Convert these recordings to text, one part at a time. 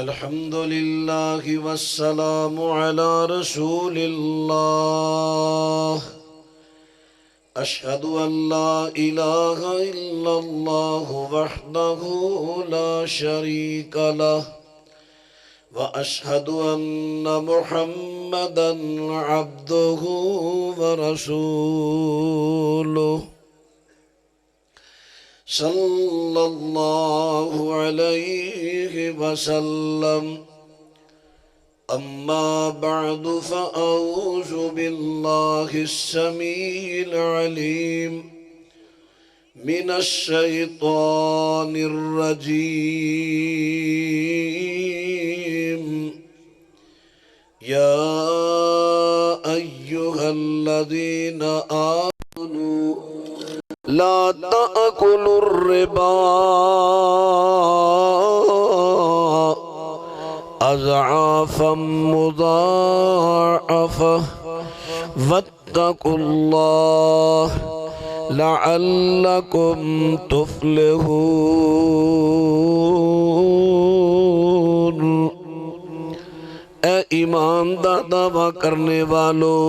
الحمد لله والسلام على رسول الله أشهد أن لا إله إلا الله وحده لا شريك له وأشهد أن محمدا عبده ورسوله صلى الله عليه وسلم أما بعد فأعوذ بالله السميع العليم من الشيطان الرجيم يا أيها الذين آمنوا لا تأكلوا الربا أضعافا مضاعفة واتقوا الله لعلكم تفلحون۔ اے ایمان دا دعویٰ کرنے والو،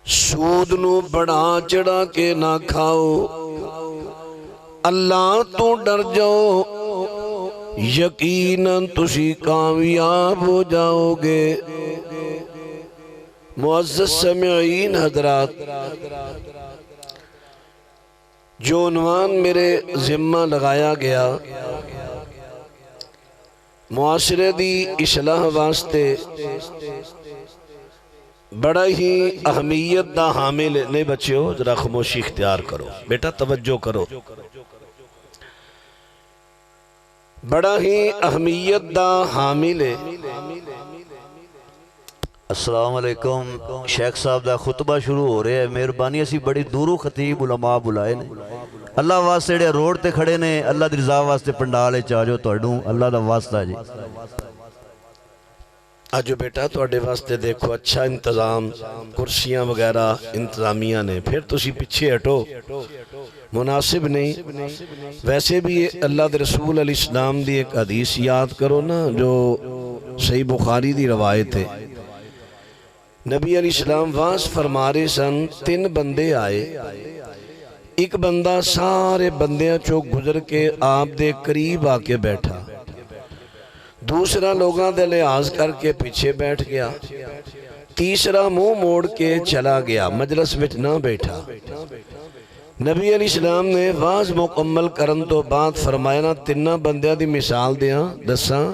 سود نو بڑا چڑھا کے نہ کھاؤ، اللہ تو ڈر جاؤ، یقیناً تسی کامیاب ہو جاؤ گے۔ معزز سامعین حضرات، جو عنوان میرے ذمہ لگایا گیا معاشرے دی اصلاح واسطے بڑا ہی اہمیت دا حامل نہیں بچیو، ذرا خاموشی اختیار کرو، بیٹا توجہ کرو، بڑا ہی اہمیت دا حامل ہے۔ السلام علیکم، شیخ صاحب دا خطبہ شروع ہو رہے ہیں، مہربانی اسی بڑی دورو خطیب علماء بلائے نے، اللہ واسطے جڑے روڈ تے کھڑے نے، اللہ دی رضا واسطے پنڈالے چاہجو توڑوں، اللہ دا واسطہ جی۔ آجو بیٹا توڑے واسطے دیکھو اچھا انتظام، کرسیاں وغیرہ انتظامیہ نے، پھر تسی پیچھے ہٹو، مناسب نہیں۔ ویسے بھی اللہ دے رسول علیہ السلام دی ایک حدیث یاد کرو نا، جو صحیح بخاری دی روایت ہے۔ نبی علیہ السلام واس فرما رہے سن، 3 بندے آئے، ایک بندہ سارے بندیاں چو گزر کے آپ دے قریب آ کے بیٹھا، دوسرا لوگاں دے لحاظ کر کے پیچھے بیٹھ گیا، تیسرا منہ موڑ کے چلا گیا، مجلس وچ نہ بیٹھا۔ نبی علیہ السلام نے واز مکمل کرن تو بعد فرمایا نا، 3 بندیاں دی مثال دیاں دساں،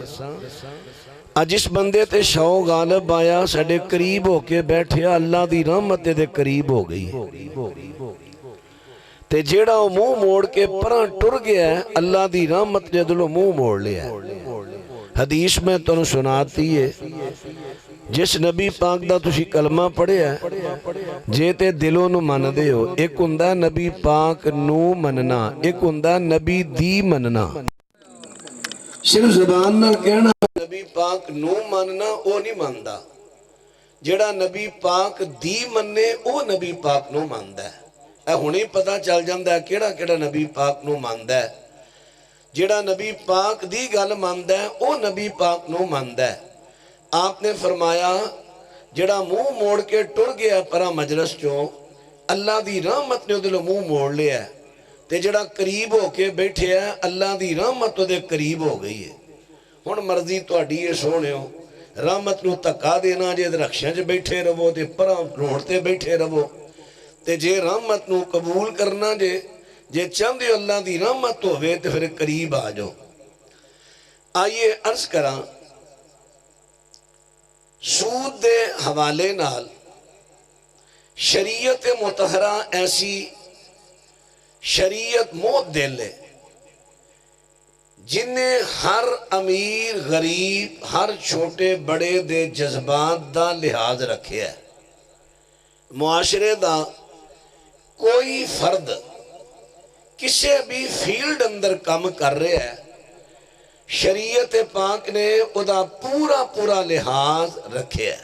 جس بندے تے شو غالب آیا ساڑے قریب ہو کے بیٹھیا، اللہ دی رحمت دے قریب ہو گئی، تے جیڑا وہ منہ موڑ کے پران ٹر گیا ہے، اللہ دی رحمت دے دلو منہ موڑ لیا ہے۔ حدیث میں تو سناتی ہے، جس نبی پاک دا تسی کلمہ پڑھے ہے، جیتے دلوں نو من دے ہو، ایک ہندہ نبی پاک نو مننا، ایک ہندہ نبی دی مننا۔ صرف زبان نہ کہنا نبی پاک نو مننا او نہیں ماندا، جڑا نبی پاک دی مننے او نبی پاک نو ماندا ہے۔ اے ہونی پتہ چل جاندہ ہے کیڑا کیڑا نبی پاک نو ماندا ہے، جڑا نبی پاک دی گل ماندا ہے او نبی پاک نو ماندا ہے۔ آپ نے فرمایا جڑا منہ موڑ کے ٹر گیا پرا مجلس چوں، اللہ دی رحمت نے دل منہ موڑ لیا ہے، تے جڑا قریب ہو کے بیٹھے ہے، اللہ دی رحمت دے قریب ہو گئی ہے۔ ہن مرضی تہاڈی ہے سونے ہو، رحمت نو تکا دینا جے درخشاں چ بیٹھے رہو تے پرا روڑتے بیٹھے رہو، تے جے رحمت نو قبول کرنا جے چاندے اللہ دی رحمت ہوئے تے پھر قریب آ جاؤ۔ آئیے عرض کراں، سود دے حوالے نال شریعت مطہرہ ایسی شریعت معتدل ہے، جنہیں ہر امیر غریب ہر چھوٹے بڑے دے جذبات دا لحاظ رکھے ہے۔ معاشرے دا کوئی فرد کسے بھی فیلڈ اندر کام کر رہے ہے، شریعت پاک نے ادا پورا لحاظ رکھے ہے۔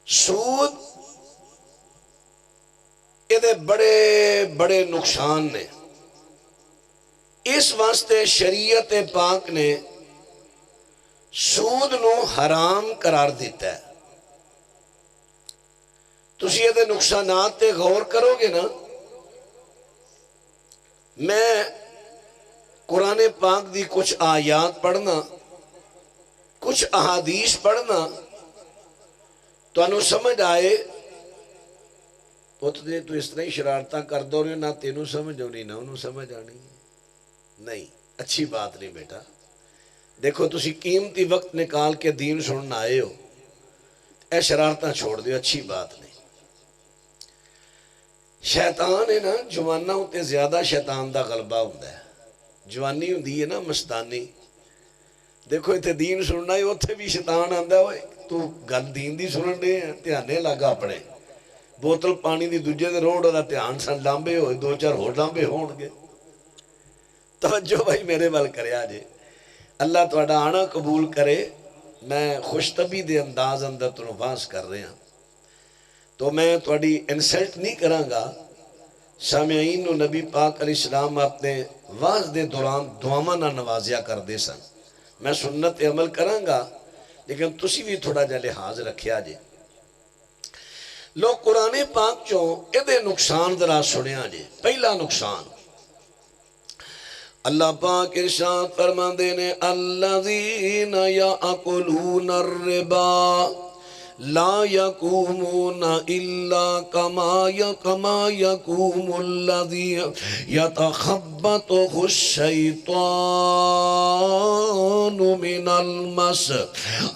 سود یہ بڑے بڑے نقصان نے، اس واسطے شریعت پاک نے سود نو حرام قرار دیتا ہے. تسی یہ نقصانات تے غور کرو گے نا. میں قرآن پاک دی کچھ آیات پڑھنا، کچھ احادیث پڑھنا، تو انہوں سمجھ آئے پتہ دے تو اس طرح ہی شرارتہ کر دو رہے، نہ تینوں سمجھ ہونی نہ انہوں سمجھ آنی. نہیں، اچھی بات نہیں بیٹا. دیکھو تسی قیمتی وقت نکال کے دین سننا آئے ہو، اے شرارتہ چھوڑ دیو، اچھی بات نہیں. شیطان ہے نا، جوانہ ہوتے زیادہ شیطان دا غلبہ ہوتا ہے. جوانی ہوندی ہے نا مستانی. دیکھو اتنے دین سننا ہے، اتنے بھی شیطان آندا ہوئے تو گل دین دی سنن دے ہیں، دھیانے لگا اپنے بوتل پانی دی دوجے دے روڑ دا دھیان سن لامبے ہوئے، دو چار ہو لامبے ہون گے. توجہ بھائی میرے وال کرے آجے. اللہ تواڈا آنا قبول کرے. میں خوش طبی دے انداز اندر تنوں واز کر رہے ہیں، تو میں تواڈی انسلٹ نہیں کراں گا. سامعین نو نبی پاک علیہ السلام اپنے واز دے دوران دعاواں نال نوازیا کر دے سن. میں سنت عمل کراں گا، لیکن تسی بھی تھوڑا جا لحاظ رکھیا جے. لوگ قرآن پاک چوں ایدے نقصان ذرا سنیا جے. پہلا نقصان اللہ پاک ارشاد فرماندے نے الذین یاکلون الربا لا یقومون الا کما یقوم الذی یتخبطہ الشیطان من المس.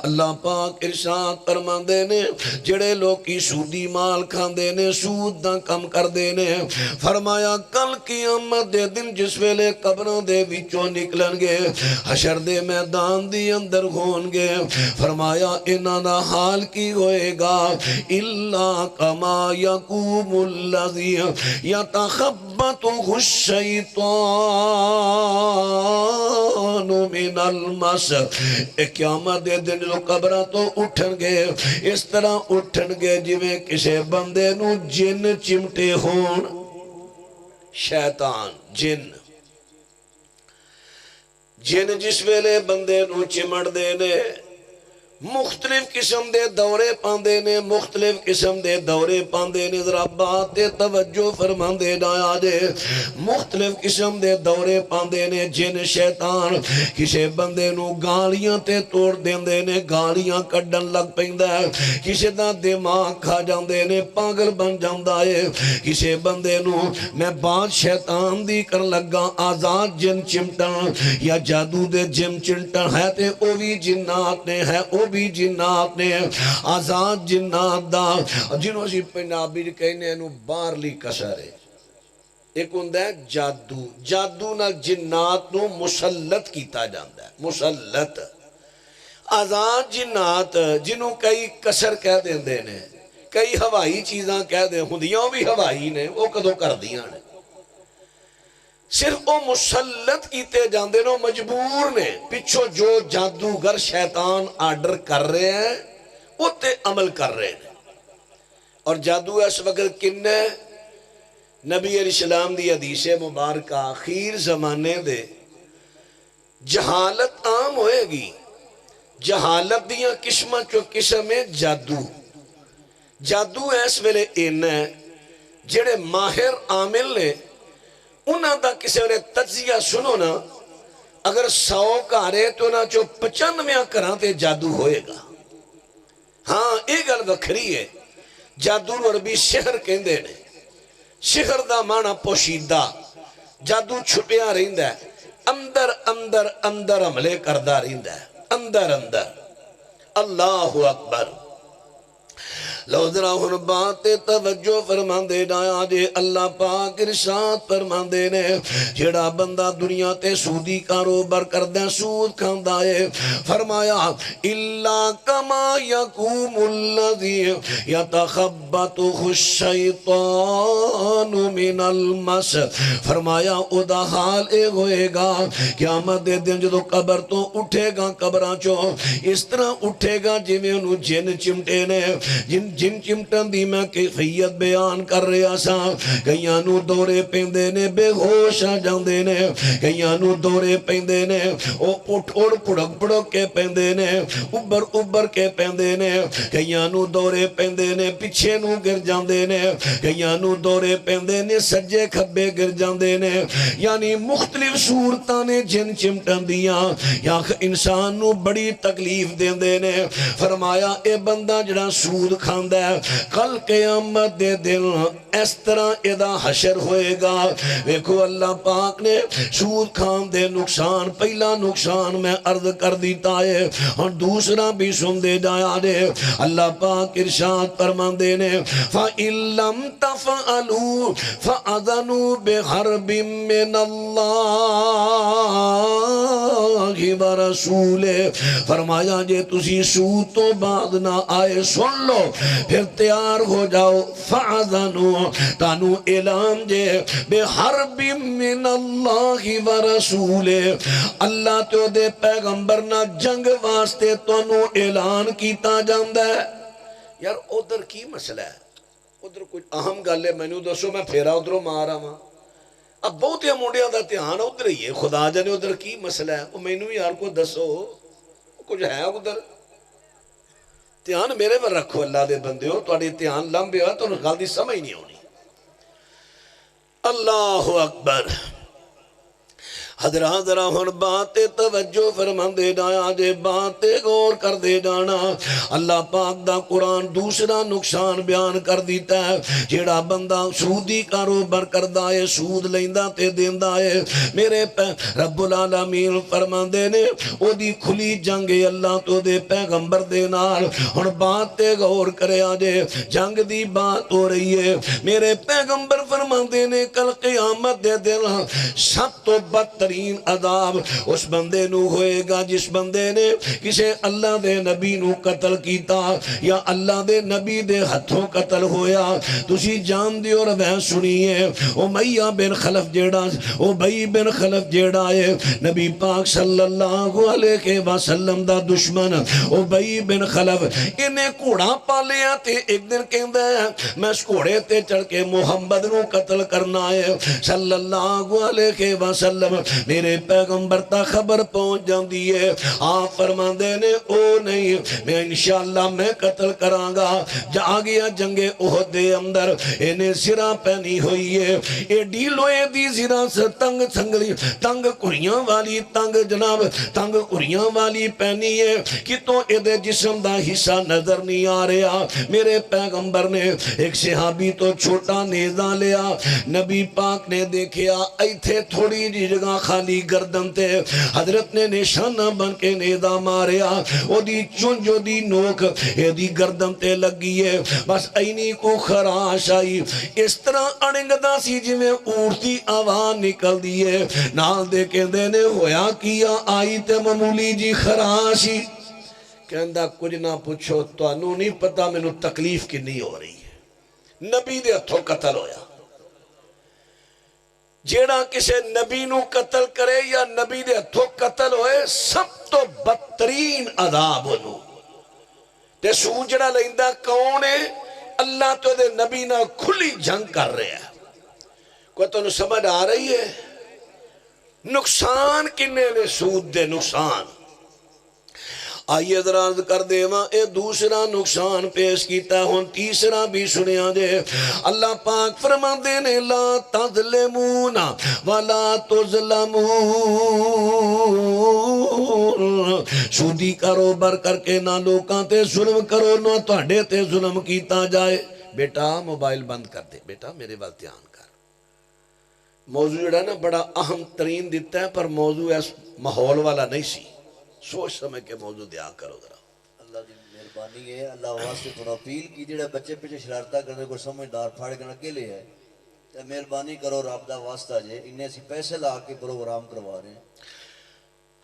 اللہ پاک ارشاد فرماندے نے جڑے لوکی سودی مال کھاندے نے، سود دا کم کردے نے، فرمایا کل قیامت دے دن جس ویلے قبروں دے وچوں نکلن گے، حشر دے میدان دی اندر ہون گے، فرمایا انہاں دا حال کی ہوئے گا الا کما یقوم الذی یتخبطہ الشیطان من المس. قیامت دے دن جو قبرہ تو اٹھن گے، اس طرح اٹھن گے جویں کسے بندے نو جن چمٹے ہون. شیطان جن جس ویلے بندے نو چمٹ دے نے، مختلف قسم دے دورے پاندے نے، مختلف قسم دے دورے پاندے نے. ذرا بات تے توجہ فرماندے نہ آجے. مختلف قسم دے دورے پاندے نے جن شیطان. کسے بندے نو گالیاں تے توڑ دیندے نے، گالیاں کڈن لگ پیندا ہے. کسے دا دماغ کھا جاندے نے، پاگل بن جاندا ہے. کسے بندے نو میں بات شیطان دی کر لگا، آزاد جن چمٹن یا جادو دے جن چمٹن ہے تے او بھی جنات نے، ہے او بھی جنات نے. آزاد جنات دا جنہوں سی پنجابی کہنے انہوں بارلی کسر ہے. ایک ہوندہ ہے جادو. جادو نہ جنات نو مسلط کیتا جاندہ ہے. مسلط آزاد جنات جنہوں کئی کسر کہہ دیندے نے، کئی ہوائی چیزاں کہہ دیں، ہندیاں بھی ہوائی نے، وہ کدو کر دیاں نے. صرف وہ مسلط کیتے جاندے نو مجبور نے. پچھو جو جادوگر شیطان آرڈر کر رہے ہیں وہ تے عمل کر رہے ہیں. اور جادو اس وقت کنے نبی علیہ السلام دی حدیث مبارکہ آخیر زمانے دے جہالت عام ہوئے گی. جہالت دیاں قسمہ چو قسم ہے جادو. جادو اس ویلے ان ہے جڑے ماہر عامل نے، انہاں دا کسی نے تجزیہ سنو نا، اگر 100 کارے تو نہ چو 95 کراتے جادو ہوئے گا. ہاں ایک گل وکھری ہے. جادو نو عربی سحر کہندے نے. سحر دا معنی پوشیدہ. جادو چھپیا رہندا ہے، اندر اندر اندر عملے کردہ رہندا ہے، اندر اندر. اللہ اکبر. لو ذرا ہن بات توجہ فرماندے نہ جے. اللہ پاک ارشاد فرماندے نے جڑا بندہ دنیا تے سودی کاروبار کردا، سود کھاندا ہے، فرمایا الا کما یقوم الذی یتخبطہ الشیطان من المس. فرمایا او دا حال اے ہوئے گا قیامت دے دن جدو قبر تو اٹھے گا، قبراں چوں اس طرح اٹھے گا جویں انہوں جن چمٹے نے. جن جن چمٹن دی میں کیفیت بیان کر رہا سا کئیاں نو دورے پیندے نے بے ہوش آ جاندے نے کئیاں نو دورے پیندے نے او اٹھ اڑ پڑک پڑک کے پیندے نے اوبر اوبر کے پیندے نے کئیاں نو دورے پیندے نے پچھے نو گر جاندے نے کئیاں نو دورے پیندے نے سجے کھبے گر جاندے نے یعنی مختلف صورتاں نے جن چمٹن دیاں یا انسان نو بڑی تکلیف دیندے نے فرمایا اے بندہ جڑا سود کھاندا ہے کل قیامت دے دن اس طرح ادا حشر ہوئے گا ویکھو اللہ پاک نے سود کھان دے نقصان پہلا نقصان میں عرض کر دیتا ہے اور دوسرا بھی سن دے جایا دے اللہ پاک ارشاد فرماندے نے فَإِن لَّمْ تَفْعَلُوا فَأَذَنُوا بِحَرْبٍ مِّنَ اللَّهِ وَرَسُولِهِ فرمایا جے تسی سود تو بعد نہ آئے سن لو پھر تیار ہو جاؤ فَأَذَنُوا تانو اعلان جے بِحَرْبٍ مِّنَ اللَّهِ وَرَسُولِهِ اللہ تو دے پیغمبر نہ جنگ واسطے تانو اعلان کیتا جاندہ ہے یار ادھر کی مسئلہ ہے ادھر کوئی اہم گل ہے مینوں دسو میں پھیرا ادھروں مارا ہاں اب بہت منڈیاں دا دھیان ادھر ہی ہے خدا جانے ادھر کی مسئلہ ہے وہ مینوں یار کو دسو کچھ ہے ادھر دھیان میرے پر رکھو اللہ دے بندے ہو تہاڈے دھیان لمبے ہو تو گل دی سمجھ نہیں آنی اللہ اکبر حضرات ذرا ہن بات توجہ فرمان دے جایا جے بات غور کر دے جانا اللہ پاک دا قرآن دوسرا نقصان بیان کر دیتا ہے جیڑا بندہ سودی کاروبار کردا ہے سود لیندا تے دیندا ہے میرے رب العالمین فرمان دے نے او دی کھلی جنگ اللہ تو دے پیغمبر دے نال ہن بات تے غور کریا جے جنگ دی بات ہو رہی ہے میرے پیغمبر فرمان دے نے کل قیامت دے دن سب تو بدترین عذاب اس بندے نو ہوئے گا جس بندے نے کسے اللہ دے نبی نو قتل کیتا یا اللہ دے نبی دے ہتھوں قتل ہویا تسی جان دی اور وہ سنیے امیہ بن خلف جیڑا ابی بن خلف جیڑا ہے نبی پاک صلی اللہ علیہ وسلم دا دشمن ابی بن خلف انہیں کوڑا پالیا تے ایک دن کہندہ ہے میں اس کوڑے تے چڑھ کے محمد نو قتل کرنا ہے صلی اللہ علیہ وسلم میرے پیغمبر تا خبر پہنچ جاندی ہے آپ فرمان دے نے او نہیں میں انشاءاللہ میں قتل کرانگا جا گیا جنگ احد دے اندر انہیں سرہ پہنی ہوئی ہے اے ڈیلوئے دی سرہ سے تنگ سنگلی تنگ کریاں والی تنگ جناب تنگ کریاں والی پہنی ہے کہ تو اے دے جسم دا حصہ نظر نہیں آ رہا میرے پیغمبر نے ایک صحابی تو چھوٹا نیزہ لیا نبی پاک نے دیکھیا ایتھے تھوڑی جی جگہ خالی گردن تے حضرت نے نشانہ بن کے نیزہ ماریا او دی چون جو دی نوک اے دی گردن تے لگی ہے بس اینی کو خراش آئی اس طرح اڑنگدہ سی جی میں اڑتی آواز نکل دیئے نال دے کے دینے ہویا کیا آئی تے معمولی جی خراشی کہندہ کچھ نہ پوچھو تو انہوں نہیں پتا میں نو تکلیف کی نہیں ہو رہی ہے نبی دے ہتھوں قتل ہویا جیڑا کسے نبی نو قتل کرے یا نبی دے ہتھوں قتل ہوئے سب تو بدترین عذاب ہونو تے سوجڑا لیندہ کون ہے اللہ تو دے نبی نہ کھلی جنگ کر رہے ہیں کوئی تو سمجھ آ رہی ہے نقصان کنے نے سود دے نقصان آئیے دراد کر دے وہاں اے دوسرا نقصان پیش کیتا ہون تیسرا بھی سنیا دے اللہ پاک فرما دینے لا تظلمون ولا تظلمون سودی کاروبار کر کے نہ لوکاں تے ظلم کرو نہ تہاڈے تے ظلم کیتا جائے بیٹا موبائل بند کر دے بیٹا میرے وال دھیان کر موضوع جڑا نا بڑا اہم ترین دیتا ہے پر موضوع اس ماحول والا نہیں سی سوچ سمجھ کے موضوع دیا کرو ذرا اللہ دی مہربانی ہے اللہ واسطے تھوڑا اپیل کی جڑا بچے پیچھے شرارتہ کرنے کو سمجھدار پھاڑ کے اکیلے ہے تے مہربانی کرو رب دا واسطہ جے انہیں سی پیسے لا کے پروگرام کروا رہے ہیں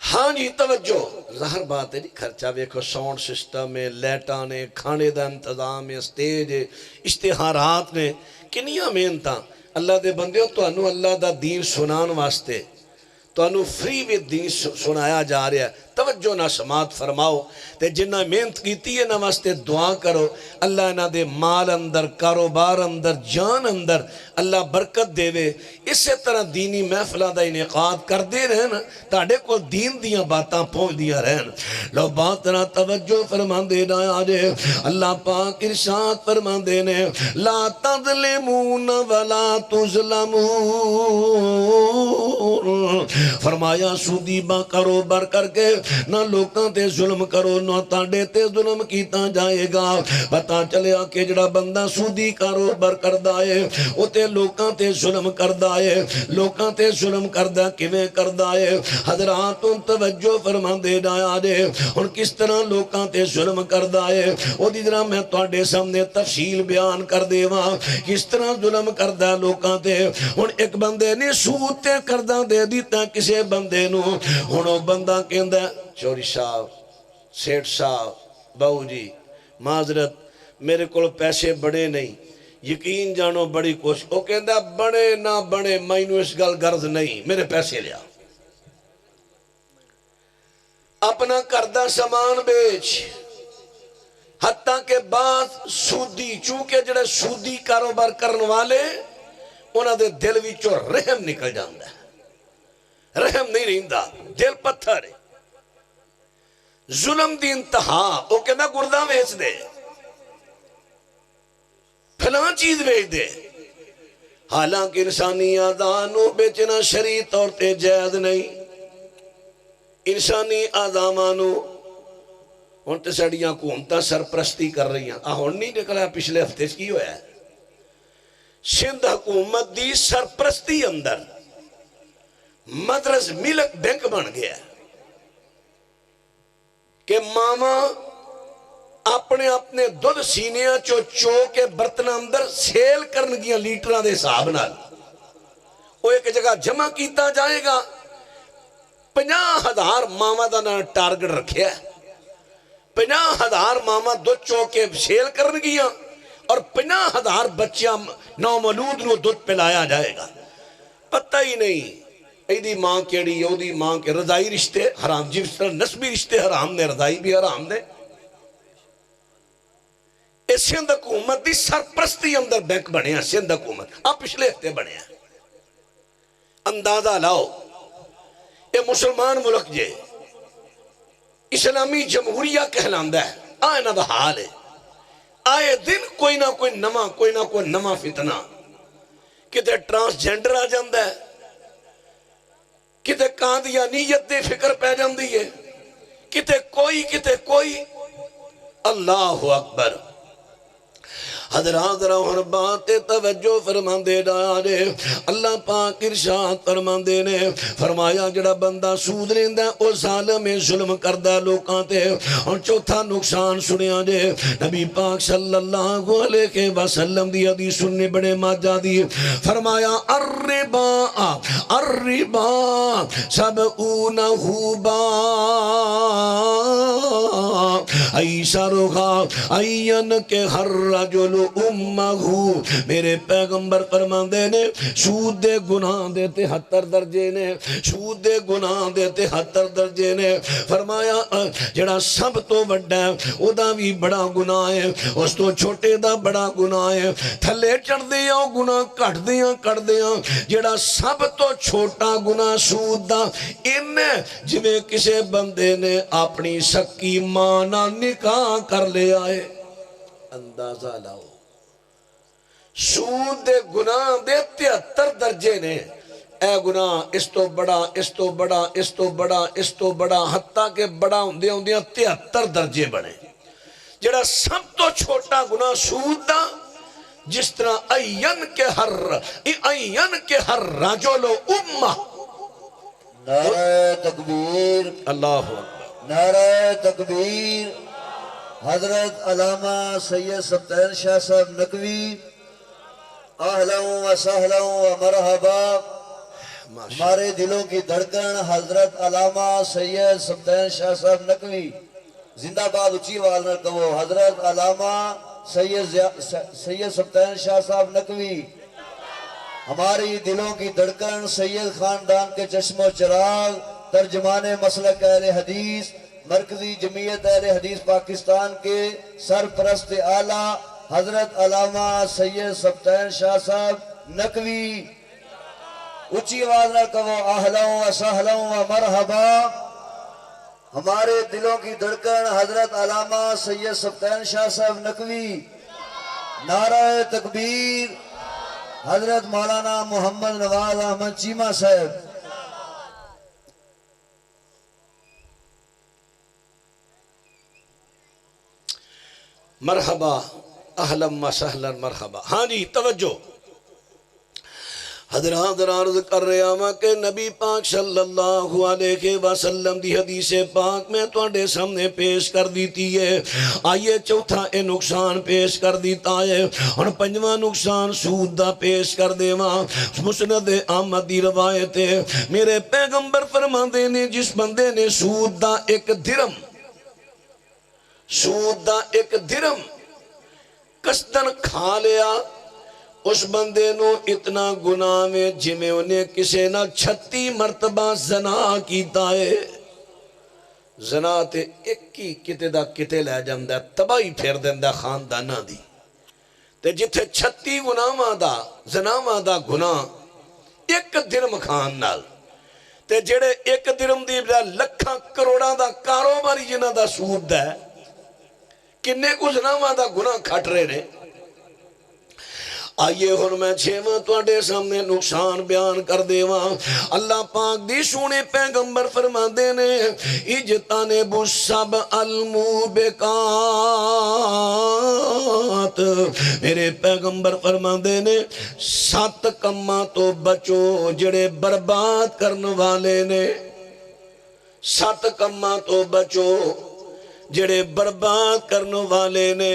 ہاں جی توجہ ظاہر بات ہے جی خرچہ ویکھو ساؤنڈ سسٹم ہے لائٹاں نے کھانے دا انتظام ہے سٹیج ہے اشتہارات نے کنیاں محنتاں اللہ دے بندے ہو تو انہوں اللہ دا دین سنان واسطے ਤੁਹਾਨੂੰ ਫ੍ਰੀ ਵਿੱਚ ਦੀਨ ਸੁਣਾਇਆ ਜਾ ਰਿਹਾ। توجہ نہ سماعت فرماؤ تے جنہ محنت کیتی ہے نہ واسطے دعا کرو اللہ انہ دے مال اندر کاروبار اندر جان اندر اللہ برکت دے وے۔ اسے طرح دینی محفلہ دا انعقاد کر دے رہن تاڑے کو دین دیاں باتاں پہنچ دیا رہن۔ لو بات نہ توجہ فرمان دے نہ آجے اللہ پاک ارشاد فرمان دے نے لا تظلمون ولا تظلمون، فرمایا سودی با کاروبار کر کے نہ لوکاں تے ظلم کرو نہ تاڑے تے ظلم کیتا جائے گا۔ پتا چلیا کہ جڑا بندہ سودی کاروبار کردہ ہے وہ تے لوکاں تے ظلم کردہ ہے۔ لوکاں تے ظلم کردہ کیویں کردہ ہے؟ حضرات توجہ فرما دے نایا دے اور کس طرح لوکاں تے ظلم کردہ ہے وہ دی طرح میں تواڈے سامنے تفصیل بیان کر دے وہاں کس طرح ظلم کردہ لوکاں تے۔ اور ایک بندے نے سود تے کردہ دے دیتا کسے بندے نو، ہونو بندہ کہندہ چوری صاحب سیٹ صاحب باؤ جی معذرت میرے کو پیسے بڑے نہیں، یقین جانو بڑی کوشش، وہ کہندہ بڑے نہ بڑے مینو اس گل غرض نہیں، میرے پیسے لیا۔ اپنا کردہ سامان بیچ، حتیٰ کہ بعض سودی چونکہ جڑے سودی کاروبار کرن والے انہاں دے دل وچوں رحم نکل جاندہ ہے، رحم نہیں رہندا، دل پتھر ہے۔ ظلم دی انتہا وہ کہنا گردہ ویچ دے پھلان چیز ویچ دے، حالانکہ انسانی آدانو بیچنا شرعی طور تے جائز نہیں۔ انسانی آدامانو ہون تے سڑیاں حکومتاں سرپرستی کر رہی ہیں، ہون نہیں نکلا پچھلے ہفتے کی ہویا ہے سندھ حکومت دی سرپرستی اندر مدرس ملک بینک بن گیا ہے کہ ماما اپنے دودھ سینیاں چو کے برتن اندر سیل کرنگیاں لیٹرہ دے صاحب نال وہ ایک جگہ جمع کیتا جائے گا۔ 50,000 ماما دا نا ٹارگٹ رکھے ہے، 50,000 ماما دودھ چو کے سیل کرنگیاں اور 50,000 بچیاں نو مولود نو دودھ پلایا جائے گا۔ پتہ ہی نہیں ایدی ماں کیڑی او دی ماں کے رضائی رشتے حرام، جس طرح نسبی رشتے حرام نے رضائی بھی حرام نے۔ اس سندھ حکومت دی سرپرستی اندر بینک بنے ہیں، سندھ حکومت آپ پچھلے ہفتے بنے ہیں۔ اندازہ لاؤ یہ مسلمان ملک جے اسلامی جمہوریہ کہلاندہ ہے، آئے نہ دا حال ہے، آئے دن کوئی نہ کوئی نما فتنہ، کتے ٹرانسجینڈر آ جاندہ ہے، کتے قادیانیت دے فکر پہ جاندی ہے، کتے کوئی اللہ اکبر۔ حضرات رہن بات توجہ فرمان دے دے اللہ پاک ارشاد فرمان دے نے فرمایا جڑا بندہ سود لیندہ او ظالم ظلم کردہ لوکاں تے۔ اور چوتھا نقصان سنیا جے نبی پاک صلی اللہ علیہ وسلم دی حدیث سننے بڑے ماجہ دی فرمایا الربا سبعون حوبا ایسرغا این کے ہر رجل امہو، میرے پیغمبر فرمان دے نے سود دے گناہ دے 73 درجے نے، سود دے گناہ دے 73 درجے نے۔ فرمایا جڑا سب تو بڑا ہے او دا بھی بڑا گناہ ہے، اس تو چھوٹے دا بڑا گناہ ہے، تھلے چڑھ دیا گناہ کٹ دیا جڑا سب تو چھوٹا گناہ سود دا انہیں جویں کسے بندے نے اپنی سکی ماں نہ نکاح کر لے آئے۔ اندازہ لاؤ سود دے گناہ دے 73 درجے نے، اے گناہ اس تو بڑا حتیٰ کہ بڑا ہوندیاں 73 درجے بڑے۔ جڑا سب تو چھوٹا گناہ سود دا جس طرح این کے ہر رجل امہ۔ نعرہ تکبیر، اللہ اکبر، نعرہ تکبیر۔ حضرت علامہ سید سبطین شاہ صاحب نقوی اہلا و سہلا و مرحبا، ہمارے دلوں کی دھڑکن حضرت علامہ سید سبطین شاہ صاحب نقوی زندہ باد اچھی والنا کہو، حضرت علامہ سید سبطین شاہ صاحب نقوی ہماری دلوں کی دھڑکن سید خاندان کے چشم و چراغ ترجمان مسلک اہل حدیث مرکزی جمعیت اہل حدیث پاکستان کے سرپرست اعلیٰ حضرت علامہ سید سبطین شاہ صاحب نقوی، اونچی آواز نہ کہو اہلا و سہلا و مرحبا۔ ہمارے دلوں کی دھڑکن حضرت علامہ سید سبطین شاہ صاحب نقوی، نعرہ تکبیر حضرت مولانا محمد نواز احمد چیمہ صاحب۔ مرحبا اہلا و سہلا مرحبا۔ ہاں جی توجہ حضرات عرض کر رہا ہوں کہ نبی پاک صلی اللہ علیہ وسلم دی حدیث پاک میں تواڈے سامنے پیش کر دیتی ہے۔ آئیے چوتھا اے نقصان پیش کر دیتا ہے، اور پنجواں نقصان سود دا پیش کر دیواں۔ مسند احمد دی روایت ہے، میرے پیغمبر فرماندے نے جس بندے نے سود دا ایک درم قصدن کھا لیا، اس بندے نو اتنا گناہ میں جمیں انہیں کسے نہ 36 مرتبہ زنا کیتا ہے۔ زنا تے ایک ہی کتے دا کتے لے جاندہ ہے، تباہی پھیر دیندہ خاندانہ دی تے جتھے 36 زناواں دا گناہ ایک درم کھان نال، تے جڑے ایک درم دی لکھاں کروڑاں دا کاروباری جنہ دا سود ہے، کنے کو زناواں دا گناہ کھٹ رہے نے۔ آئیے ہن میں چھویں تواڈے سامنے نقصان بیان کر دیواں۔ اللہ پاک دی سونے پیغمبر فرماندے نے اجتنبوا السبع الموبقات، میرے پیغمبر فرماندے نے 7 کماں تو بچو جڑے برباد کرنے والے نے۔ 7 کماں تو بچو جڑے برباد کرنے والے نے۔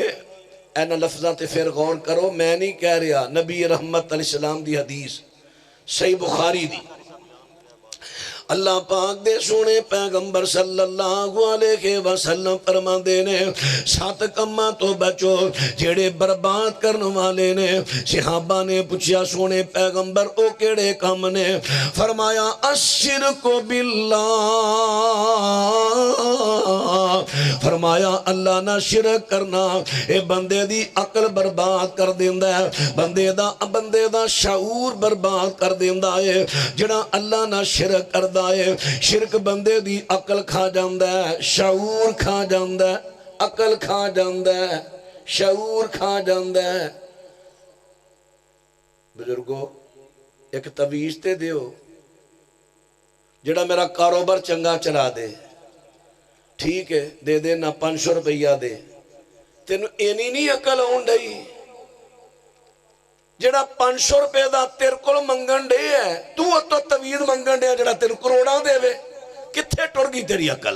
اینا لفظات پھر غور کرو، میں نہیں کہہ رہا، نبی رحمت علیہ السلام دی حدیث صحیح بخاری دی۔ اللہ پاک دے سونے پیغمبر صلی اللہ علیہ وسلم فرماندے نے 7 کماں تو بچو جڑے برباد کرنے والے نے۔ صحابہ نے پوچھا سونے پیغمبر او کیڑے کم نے؟ فرمایا الشرک باللہ، فرمایا اللہ نہ شرک کرنا، اے بندے دی عقل برباد کر دیندہ ہے، بندے دا شعور برباد کر دیندہ ہے۔ جڑا اللہ نہ شرک کردہ ہے، شرک بندے دی عقل کھا جاندہ ہے، شعور کھا جاندہ ہے، عقل کھا جاندہ ہے، شعور کھا جاندہ ہے۔ بزرگو ایک تویز تے دیو جڑا میرا کاروبار چنگا چلا دے، ٹھیک ہے دے دے نہ 500 روپیہ دے، تینو اینی نہیں عقل ہون ڈائی جڑا 500 روپے دا تیر کول منگن دے ہے، تو اتو توید منگن دے جڑا تیر کروڑا دے وے، کتھے ٹر گئی تیری عقل؟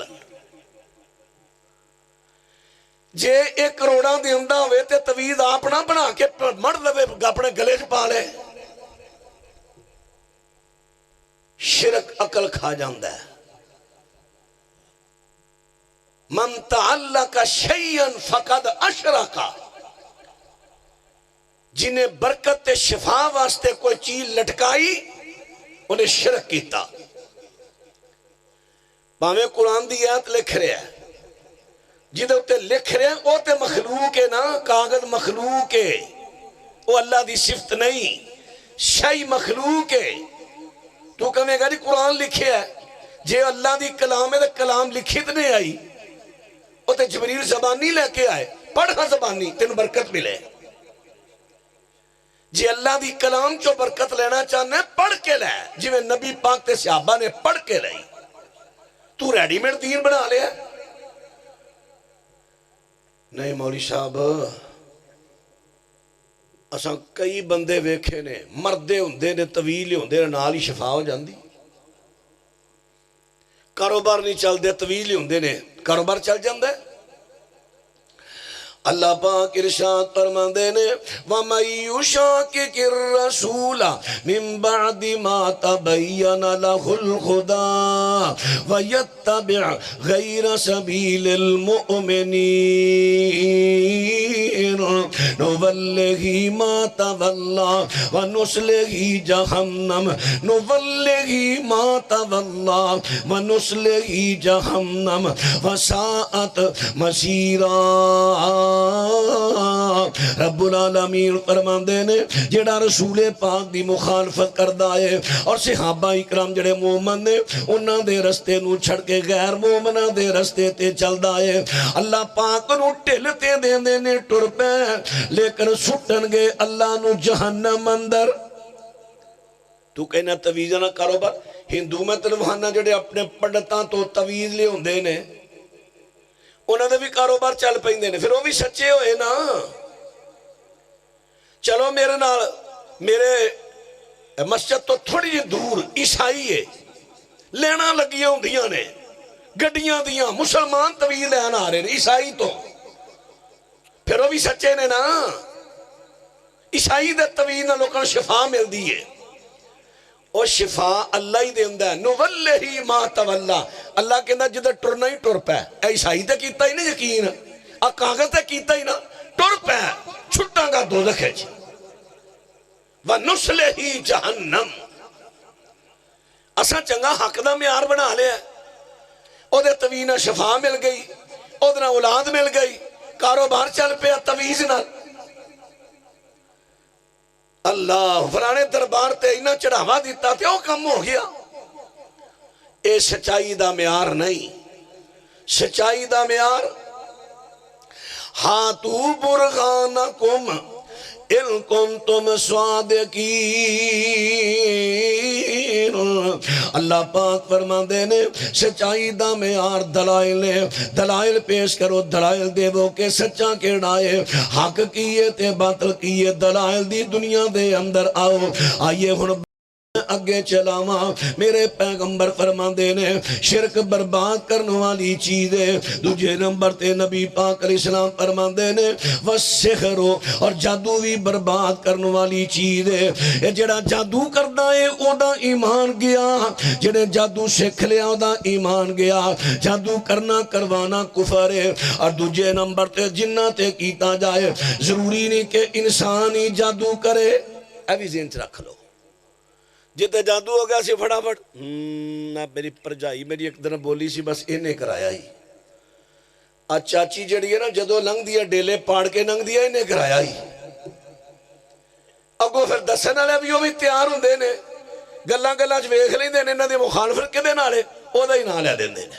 جے 1 کروڑا دے اندہ ہوئے تے توید آپ نہ بنا کے مرد لوے اپنے گلے چ پا لے۔ شرک عقل کھا جاندہ ہے۔ من تعلق شیئن فقد اشرکا، جنہیں برکت شفا واسطے کوئی چیز لٹکائی انہیں شرک کیتا۔ باویں قرآن دی آیت لکھ رہے ہیں، جدھے اتے لکھ رہے ہیں وہ تے مخلوق ہے نا، کاغذ مخلوق ہے، وہ اللہ دی صفت نہیں، شئی مخلوق ہے۔ تو کہے گا جی قرآن لکھے ہے، جے اللہ دی کلام ہے تو کلام لکھت نہیں آئی، وہ تے جبریل زبانی لے کے آئے، پڑھا زبانی تینوں برکت ملے۔ جی اللہ دی کلام چو برکت لینا چاہنا ہے پڑھ کے لے، جی میں نبی پاک تے صحابہ نے پڑھ کے لئی، تو ریڈی میڈ دین بنا لیا۔ نہیں مولی صاحب، اساں کئی بندے ویکھے نے، مردے ہوندے نے طویل ہوندے نے نال ہی شفا ہو جاندی، کاروبار نہیں چل دے طویل ہوندے نے کاروبار چل جاندے۔ اللہ پاک ارشاد فرماندے نے وَمَن يُشَاقِقِ الرَّسُولَ مِن بَعْدِ مَا تَبَيَّنَ لَهُ الْهُدَى وَيَتَّبِعْ غَيْرَ سَبِيلِ الْمُؤْمِنِينَ نُوَلِّهِ مَا تَوَلَّى وَنُصْلِهِ جَهَنَّمَ نُوَلِّهِ مَا تَوَلَّى وَنُصْلِهِ جَهَنَّمَ وَسَاءَتْ مَصِيرًا۔ رب العالمین فرماندے نے جڑا رسول پاک دی مخالفت کردا ہے اور صحابہ اکرام جڑے مومن نے انہاں دے رستے نو چھڑ کے غیر مومناں دے رستے تے چلدا ہے اللہ پاک نو ٹھل تے دیندے نے ٹر پے لیکن سٹن گے اللہ نو جہنم اندر۔ تو کہنا تویز نہ کاروبار ہندو میں تلوہانہ جڑے اپنے پڑھتاں تو تویز لے ہوندے نے انہوں نے بھی کاروبار چل پہندے نے پھر وہ بھی سچے ہوئے نا۔ چلو میرے نال میرے مسجد تو تھوڑی جی دور عیسائی ہے لینا لگیاں ہوندیاں نے گڈیاں دیاں مسلمان طویل لینا آ رہے ہیں عیسائی تو پھر وہ بھی سچے نے نا۔ عیسائی دے طویل نہ لوکاں شفا مل دی ہے اور شفا اللہ ہی دیندہ ہے نُوَلِّهِ مَا تَوَلَّى اللہ کہندہ جدھر ٹرنا ہی ٹر پہ اے عیسائی تے کیتا ہی نا یقین کاغذ تے کیتا ہی نا ٹر پہ چھٹاں گا دوزخ ہے جی وَنُصْلِهِ جَهَنَّمْ اساں چنگا حق دا معیار بنا لیا او دے طویل شفا مل گئی او دے اولاد مل گئی کاروبار چل پیا تویز نہ اللہ فلانے دربار تے اینا چڑھاوا دیتا تے او کم ہو گیا۔ اے سچائی دا معیار نہیں، سچائی دا معیار ہاتو برغانکم ان کنتم صادقین اللہ پاک فرماندے نے سچائی دا معیار دلائل ہے دلائل پیش کرو دلائل دے وہ کہ سچا کیڑا ہے حق کیے تے باطل کیے دلائل دی دنیا دے اندر آؤ آئیے ہن اگے چلاواں میرے پیغمبر فرماندے نے شرک برباد کرنے والی چیز ہے دوجے نمبر تے نبی پاک علیہ السلام فرماندے نے وَالسِّحْرُ اور جادو بھی برباد کرنے والی چیز ہے یہ جڑا جادو کرنا ہے او دا ایمان گیا جڑے جادو سکھ لیا او دا ایمان گیا جادو کرنا کروانا کفر ہے اور دوجے نمبر تے جنہ تے کیتا جائے ضروری نہیں کہ انسان ہی جادو کرے ابھی ذہن سے رکھ لو جتے جادو ہو گیا سی پھڑا پھڑ میری پرجائی میری ایک دن بولی سی بس انہیں کرایا ہی چاچی جڑی ہے نا جدو لنگ دیا ڈیلے پاڑ کے لنگ دیا انہیں کرایا ہی اگو پھر دسن والے بھی وہ بھی تیار ہوندے نے گلاں گلاں وچ ویکھ لیندے نے انہاں دی مخالفت کدے نال ہے او دا ہی نام لے دیندے نے۔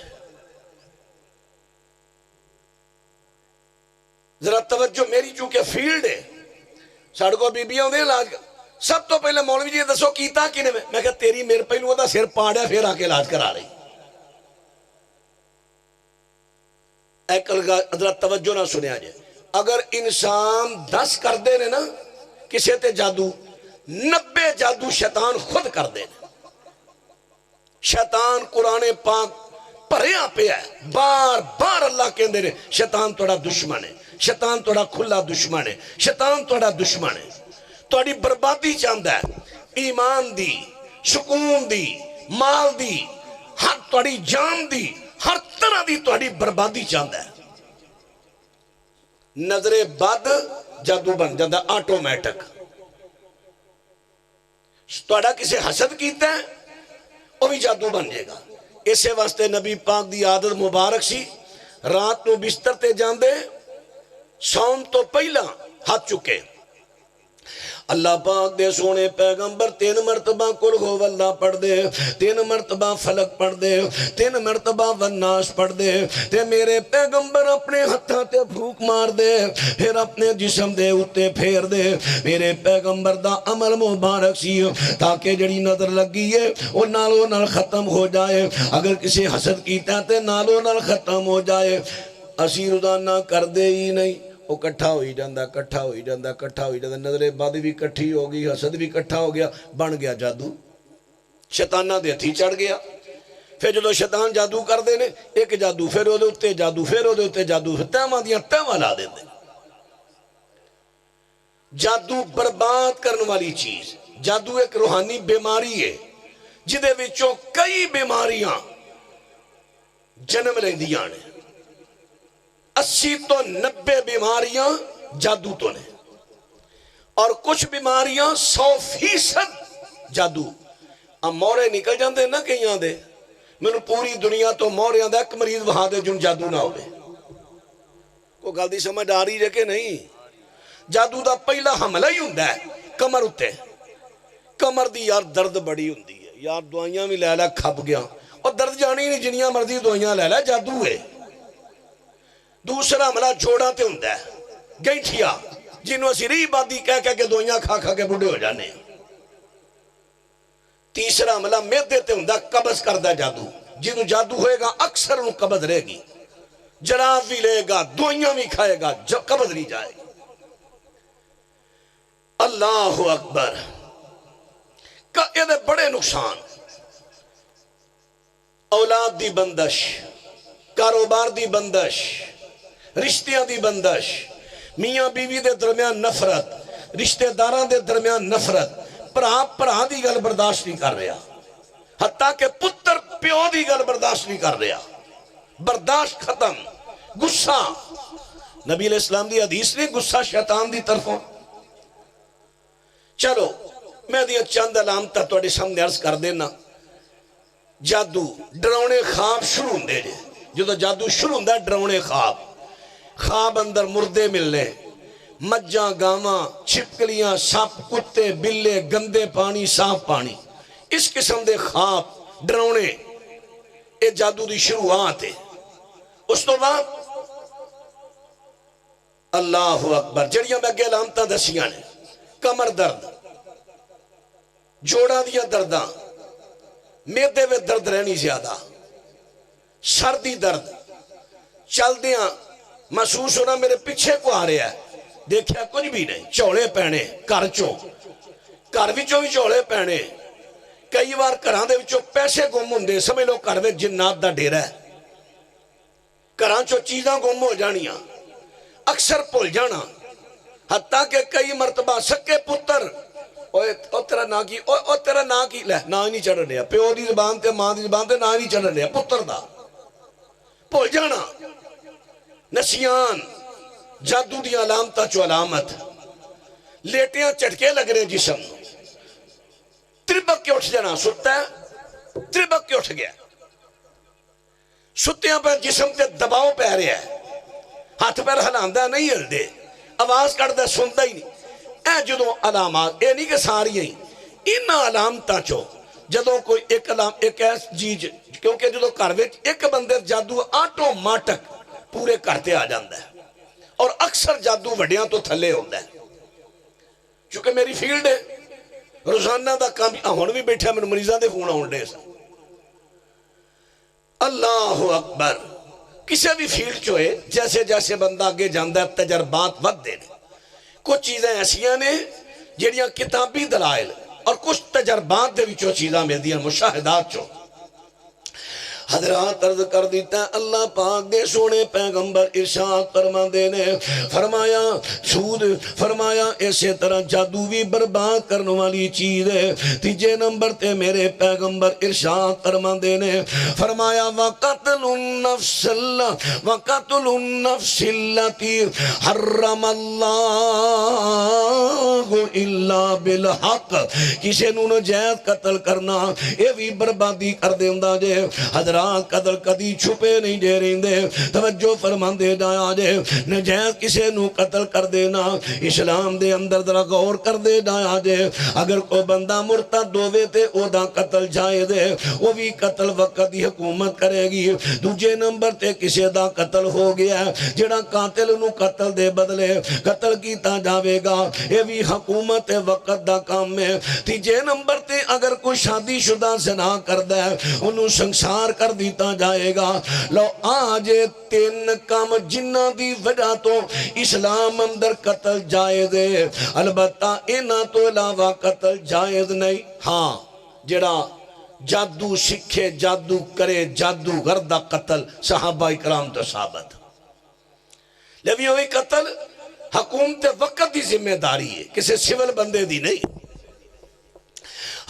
ذرا توجہ میری چونکہ فیلڈ ہے ساڈے کول بیبیاں ہوندے علاج سب تو پہلے مولوی جی دسو کیتا کنے میں کہا تیری میرے پہلو دا سر پاڑیا پھر آ کے علاج کرا رہی ایکل کا ادھر توجہ نہ سنیا جائے اگر انسان 10 کر دے نا کسے تے جادو 90 جادو شیطان خود کر دے شیطان قرآن پاک پریا پہ ہے بار بار اللہ کہندے نے شیطان توڑا دشمن ہے شیطان توڑا کھلا دشمن ہے شیطان توڑا دشمن ہے توڑی بربادی چاندہ ہے ایمان دی سکون دی مال دی ہر توڑی جان دی ہر طرح دی توڑی بربادی چاندہ ہے نظر بد جادو بن جاندہ آٹومیٹک توڑا کسے حسد کیتا ہے وہ بھی جادو بن جائے گا اسے واسطے نبی پاک دی عادت مبارک سی رات نو بستر تے جاندے سوم تو پہلا ہاتھ چکے اللہ پاک دے سونے پیغمبر 3 مرتبہ قل ہو واللہ پڑھ دے 3 مرتبہ فلک پڑھ دے 3 مرتبہ والناس پڑھ دے تے میرے پیغمبر اپنے ہتھاں تے پھوک مار دے پھر اپنے جسم دے اتے پھیر دے میرے پیغمبر دا عمل مبارک سی تاکہ جڑی نظر لگی ہے وہ نالو نال ختم ہو جائے اگر کسی حسد کیتا تے نالو نال ختم ہو جائے اسی روزانہ کر دے ہی نہیں وہ کٹھا ہوئی جاندہ کٹھا ہوئی جاندہ کٹھا ہوئی جاندہ نظر بد بھی کٹھی ہو گئی حسد بھی کٹھا ہو گیا بن گیا جادو شیطانہ دے ہتھی چڑھ گیا پھر جدو شیطان جادو کر دینے ایک جادو پھر وہ دے اتے جادو پھر وہ دے اتے جادو تیمہ دیاں تیمہ لا دیں جادو برباد کرنے والی چیز. جادو ایک روحانی بیماری ہے جدے وچوں کئی بیماریاں جنم لیندیاں نے. 80 تو 90 بیماریاں جادو تو نے اور کچھ بیماریاں 100% جادو. اب مورے نکل جاندے نا کئیاں دے, مینوں پوری دنیا تو موریاں دا ایک مریض وہاں دے جن جادو نہ ہوئے. کوئی گل دی سمجھ آ رہی ہے کہ نہیں؟ جادو دا پہلا حملہ ہی ہوندا ہے کمر اتے. کمر دی یار درد بڑی ہوندی ہے یار, دوائیاں بھی لے لے کھپ گیا اور درد جانی نہیں, جنیاں مرضی دوائیاں لے لے جادو ہے. دوسرا حملہ جوڑاں تے ہوندا ہے, گینٹھیا جنہوں اسی ری بادی کہہ کہہ کے دوائیاں کھا کھا کے بڑھے ہو جانے. تیسرا حملہ میدے تے ہوندا قبض کردہ جادو, جنہوں جادو ہوئے گا اکثر انہوں قبض رہے گی, جراب بھی لے گا دوائیاں بھی کھائے گا جب قبض نہیں جائے گی. اللہ اکبر. یہ دے بڑے نقصان, اولاد دی بندش, کاروبار دی بندش, رشتیاں دی بندش, میاں بیوی دے درمیان نفرت, رشتہ داران دے درمیان نفرت, پرا دی گل برداشت نہیں کر رہا, حتیٰ کہ پتر پیو دی گل برداشت نہیں کر رہا, برداشت ختم. غصہ, نبی علیہ السلام دی حدیث نے غصہ شیطان دی طرفوں. چلو میں دیا چند علامتہ توڑے سامنے عرض کر دینا. جادو ڈرونے خواب شروع ہوندے جے, جو جادو شروع ہوندہ ہے ڈرونے خواب. خواب اندر مردے ملنے, مجھاں گاواں چھپکلیاں سپ کتے بلے گندے پانی صاف پانی, اس قسم دے خواب ڈرونے اے جادو دی شروعات ہے. اس تو بعد اللہ اکبر جڑیاں میں اگے علامتاں دسیاں نے, کمر درد, جوڑا دیا درداں, میدے میں درد رہنی زیادہ, سردی درد, چل دیاں محسوس ہونا میرے پیچھے کو آ رہا ہے, دیکھیا کچھ بھی نہیں, چوڑے پہنے گھر وچوں بھی چوڑے پہنے. کئی بار گھراں دے وچوں پیسے گم ہوندے, سمجھ لو گھر وچ جنات دا ڈیرا ہے. گھراں چوں چیزاں گم ہو جانیاں, اکثر بھول جانا, حتیٰ کہ کئی مرتبہ سکے پتر او تیرا نا کی, او تیرا نا کی, لے نا ہی نہیں چڑھ رہا, پیو دی زبان تے ماں دی زبان تے نا ہی نہیں چڑھ رہا, پتر دا بھول جانا. نسیان جادو دی علامتہ چو علامت. لیٹیاں چٹکے لگ رہے جسم, تربک کے اٹھ جانا, ستا ہے تربک کے اٹھ گیا, ستیاں پر جسم تے دباؤ پہ رہے ہیں, ہاتھ پیر ہلاندہ نہیں ہل دے, آواز کردہ سنتا ہی نہیں. اے جدو علامات, اے نہیں کہ ساری ہیں, ان علامتاں چو جدو کوئی ایک ایس جیج, کیونکہ جدو کروے ایک بندے جادو آٹومیٹک پورے کرتے آ جاندہ ہے, اور اکثر جادو وڈیاں تو تھلے ہوندہ ہے. چونکہ میری فیلڈ ہے, روزانہ دا کام ہون بھی بیٹھا میں مریضاں دے فون آن دے سا. اللہ اکبر. کسے بھی فیلڈ چوئے جیسے جیسے بندہ آگے جاندہ ہے تجربات ود دے دے. کچھ چیزیں ایسیاں نے جڑیاں کتابی دلائل اور کچھ تجربات دے وچوں چیزاں مل دیاں مشاہدات چو. حضرات عرض کر دیتا ہے اللہ پاک دے سونے پیغمبر ارشاد فرما دینے فرمایا سود فرمایا اسی طرح جادو بھی برباد کرنے والی چیز ہے. تیجے نمبر تے میرے پیغمبر ارشاد فرما دینے فرمایا وَقَتْلُ النَّفْسِ اللَّتِي حَرَّمَ اللَّهُ إِلَّا بِالْحَقِّ. کسے نو نجائز قتل کرنا یہ بھی بربادی کر دے ہوندا جے. حضرات قدر کدی چھپے نہیں دے رہے دے, توجہ فرمان دے جایا جے. نجائز کسے نو قتل کر دینا اسلام دے اندر ذرا غور کر دے جایا جے. اگر کوئی بندہ مرتد ہووے تے او دا قتل جائے دے, وہ بھی قتل وقت دی حکومت کرے گی. دوجے نمبر تے کسے دا قتل ہو گیا جڑا قاتل نو قتل دے بدلے قتل کیتا جاوے گا, یہ بھی حکومت وقت دا کام ہے. تیجے نمبر تے اگر کوئی شادی شدہ زنا کردہ ہے انہوں سنسار کر دیتا جائے گا. لو آج 3 کام جنہ دی وجہ تو اسلام اندر قتل جائز ہے, البتہ انہاں تو علاوہ قتل جائز نہیں. ہاں جڑا جادو سکھے جادو کرے جادو گردہ قتل صحابہ اکرام تو ثابت. لیکن ہوئی قتل حکومت وقت دی ذمہ داری ہے، کسی سول بندے دی نہیں۔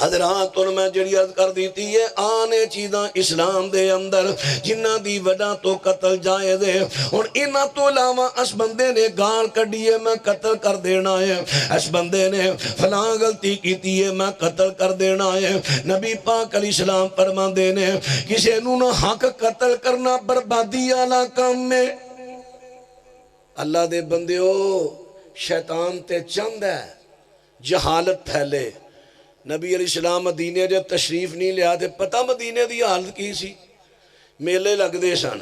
حضرات اور میں جڑی عرض کر دیتی ہے، آنے چیزاں اسلام دے اندر جنہ دی وجہ تو قتل جائز ہے، اور انہاں تو علاوہ اس بندے نے گال کڈی ہے میں قتل کر دینا ہے، اس بندے نے فلاں غلطی کیتی ہے میں قتل کر دینا ہے۔ نبی پاک علیہ السلام فرماندے نے کسی نو نہ حق قتل کرنا بربادی والا کام میں۔ اللہ دے بندیو، شیطان تے چند ہے جہالت پھیلے۔ نبی علیہ السلام مدینے جب تشریف نہیں لیا تھے، پتہ مدینے دی حالت کی سی؟ میلے لگ دے سن،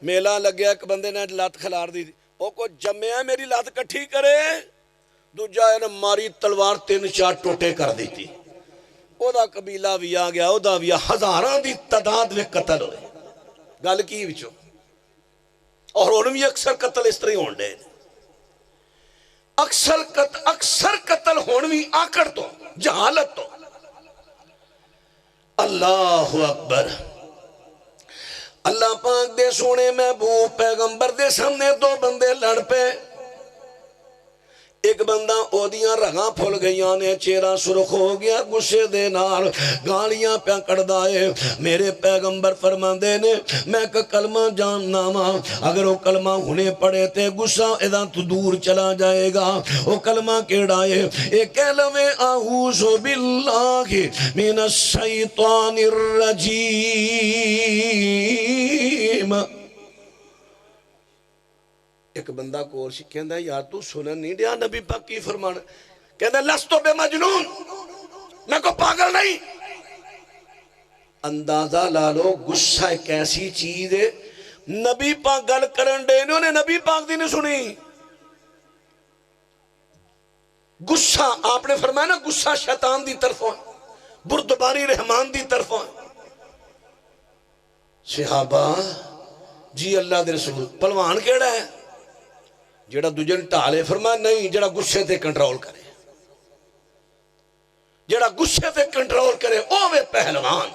میلہ لگیا ایک بندے نے لات کھلار دی، وہ کو جمعہ میری لات کٹھی کرے، دوجہ نے ماری تلوار 3-4 ٹوٹے کر دی تھی، او دا قبیلہ بھی آ گیا، او دا بھی ہزاراں دی تعداد میں قتل ہوئے۔ گل کی وچوں اور انہوں بھی اکثر قتل اس طرح ہون دے، اکثر قتل ہون بھی آکڑ تو جہالت تو۔ اللہ اکبر۔ اللہ پاک دے سونے محبوب پیغمبر دے سامنے 2 بندے لڑ پے، ایک بندہ اودیاں رگاں پھول گئیاں نے، چہرہ سرخ ہو گیا، غصے دے نال گالیاں پیا کڑدا ہے۔ میرے پیغمبر فرماندے نے میں ایک کلمہ جاننا وا، اگر وہ کلمہ ہنے پڑے تے غصہ ادا تو دور چلا جائے گا۔ وہ کلمہ کیڑا ہے؟ ایک کلمہ اعوذ باللہ من الشیطان الرجیم۔ ایک بندہ کو کہندا یار تو سنن نہیں دیا نبی پاک کی فرمان؟ کہندا لستو بے مجنون، میں کو پاگل نہیں۔ اندازہ لالو غصہ ایک ایسی چیز ہے، نبی پاک گل کرن دے انہوں نے نبی پاک دی نہیں سنی۔ غصہ آپ نے فرمایا نا، غصہ شیطان دی طرفوں، بردباری رحمان دی طرفوں۔ صحابہ جی اللہ دے رسول، پلوان کیڑا ہے؟ جڑا دوجے ٹالے، فرمایا نہیں، جڑا غصے تے کنٹرول کرے، جڑا غصے تے کنٹرول کرے اوے پہلوان۔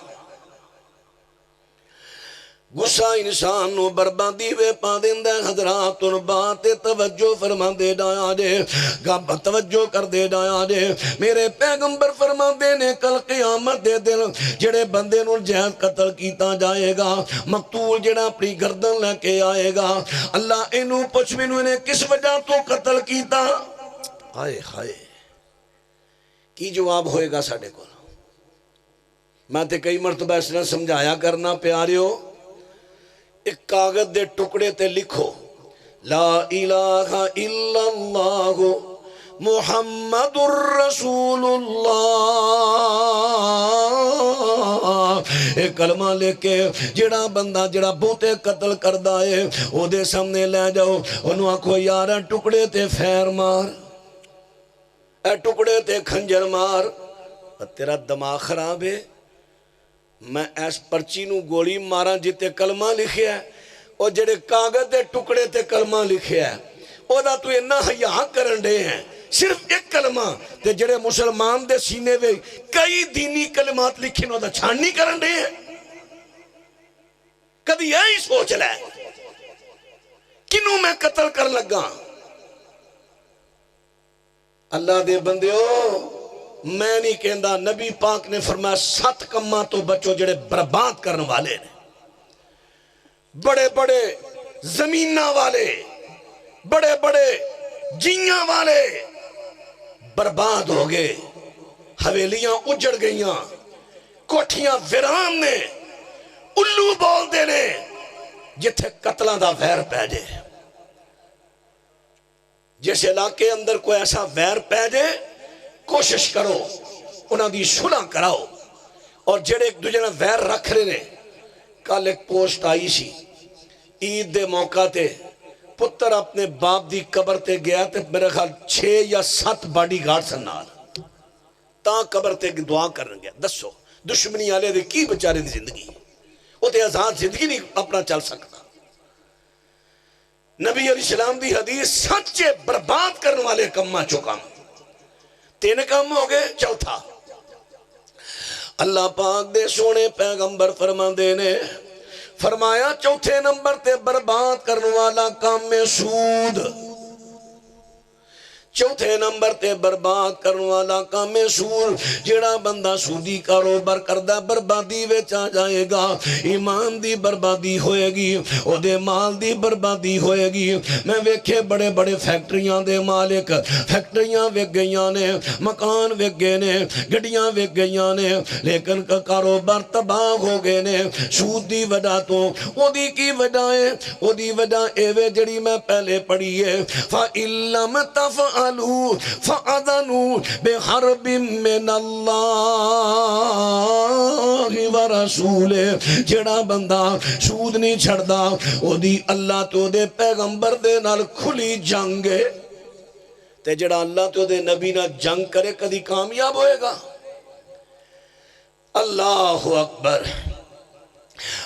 غصہ انسان نو بربادی وے پا دیندا ہے۔ حضرات ان بات توجہ فرما دے جایا جے، گا توجہ کر دے جایا جے۔ میرے پیغمبر فرما دے نے کل قیامت دے دن جڑے بندے نو جہاد قتل کیتا جائے گا، مقتول جڑا اپنی گردن لے کے آئے گا، اللہ انہوں پوچھ مینوں نے کس وجہ تو قتل کیتا؟ ہائے ہائے، کی جواب ہوئے گا ساڈے کو؟ میں تے کئی مرتبہ اس نے سمجھایا کرنا پیاریو، ایک کاغذ دے ٹکڑے تے لکھو لا الہ الا اللہ محمد الرسول اللہ، ایک کلمہ لے کے جڑا بندہ جڑا بہتے قتل کردہ ہے وہ دے سامنے لے جاؤ، انہوں آکھو یارہ ٹکڑے تے فیر مار، اے ٹکڑے تے کھنجر مار۔ تیرا دماغ خراب ہے؟ میں ایس پرچی نو گولی مارا جتے کلمہ لکھے ہے، اور جڑے کاغذ دے ٹکڑے تے کلمہ لکھے ہے، او دا تو انہا حیاء کرن دے ہیں، صرف ایک کلمہ تے جڑے مسلمان دے سینے وے کئی دینی کلمات لکھے نو دا چھاننی کرن دے ہیں۔ کدی یہی سوچ لے کنوں میں قتل کر لگا؟ اللہ دے بندیو، میں نہیں کہندا، نبی پاک نے فرمایا 7 کماں تو بچو جڑے برباد کرنے والے نے، بڑے بڑے زمینہ والے، بڑے بڑے جیاں والے برباد ہو گئے، حویلیاں اجڑ گئیاں، کوٹھیاں ویران نے، الو بول دے نے، جتھے قتلہ دا ویر پہ جے۔ جس علاقے اندر کوئی ایسا ویر پہ جے، کوشش کرو انہاں دی صلح کراؤ، اور جڑے ایک دوجہ ویر رکھ رہے نے۔ کل ایک پوسٹ آئی سی، عید دے موقع تے پتر اپنے باپ دی قبر تے گیا تے میرے خیال 6 یا 7 باڈی گارڈ سنال تاں قبر تے دعا کرنے گیا۔ دسو دشمنی آلے دے کی بچارے دی زندگی، وہ تے آزاد زندگی نہیں اپنا چل سکتا۔ نبی علیہ السلام دی حدیث سچے برباد کرنے والے کمہ چکا، 3 کام ہو گئے، چوتھا اللہ پاک دے سونے پیغمبر فرما دے نے فرمایا چوتھے نمبر تے برباد کرنے والا کام میں سود۔ چوتھے نمبر تے برباد کرنے والا کام سود جڑا بندہ سودی کاروبار کردہ بربادی وچ آ جائے گا ایمان دی بربادی ہوئے گی او دے مال دی بربادی ہوئے گی میں ویکھے بڑے بڑے فیکٹریاں دے مالک فیکٹریاں وک گئیاں نے مکان وک گئے نے گڈیاں وک گئیاں نے لیکن کاروبار تباہ ہو گئے نے سود دی وجہ تو او دی کی وجہ ہے او دی وجہ ایوے جڑی میں پہلے پڑھی ہے فَإِن لَّمْ تَفْعَلُوا فَأَذَنُوا بِحَرْبٍ مِّنَ اللَّهِ وَرَسُولِهِ جڑا بندہ سود نہیں چھڑدا او دی اللہ تو دے پیغمبر دے نال کھلی جنگ ہے تے جڑا اللہ تو دے نبی نال جنگ کرے کدی کامیاب ہوئے گا اللہ اکبر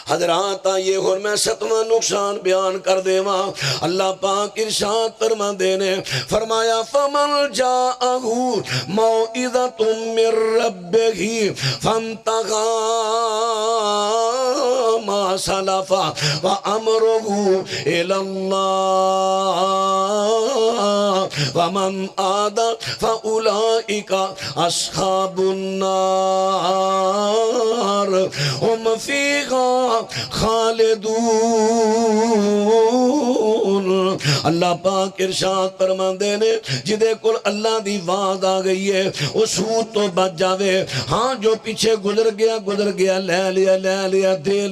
حضرات آئیے اور میں ستواں نقصان بیان کر دے ماں اللہ پاک ارشاد فرما دینے فرمایا فَمَنْ جَاءَهُ مَوْعِظَةٌ مِّن رَّبِّهِ فَانْتَهَى مَا سَلَفَ وَأَمْرُهُ إِلَى اللَّهِ وَمَنْ عَادَ فَأُولَئِكَ أَصْحَابُ النَّارِ هُمْ فِيهَا خالدون اللہ پاک ارشاد فرماندے نے جدے کل اللہ دی وعد آ گئی ہے وہ سود تو بچ جاوے ہاں جو پیچھے گزر گیا لے لیا دے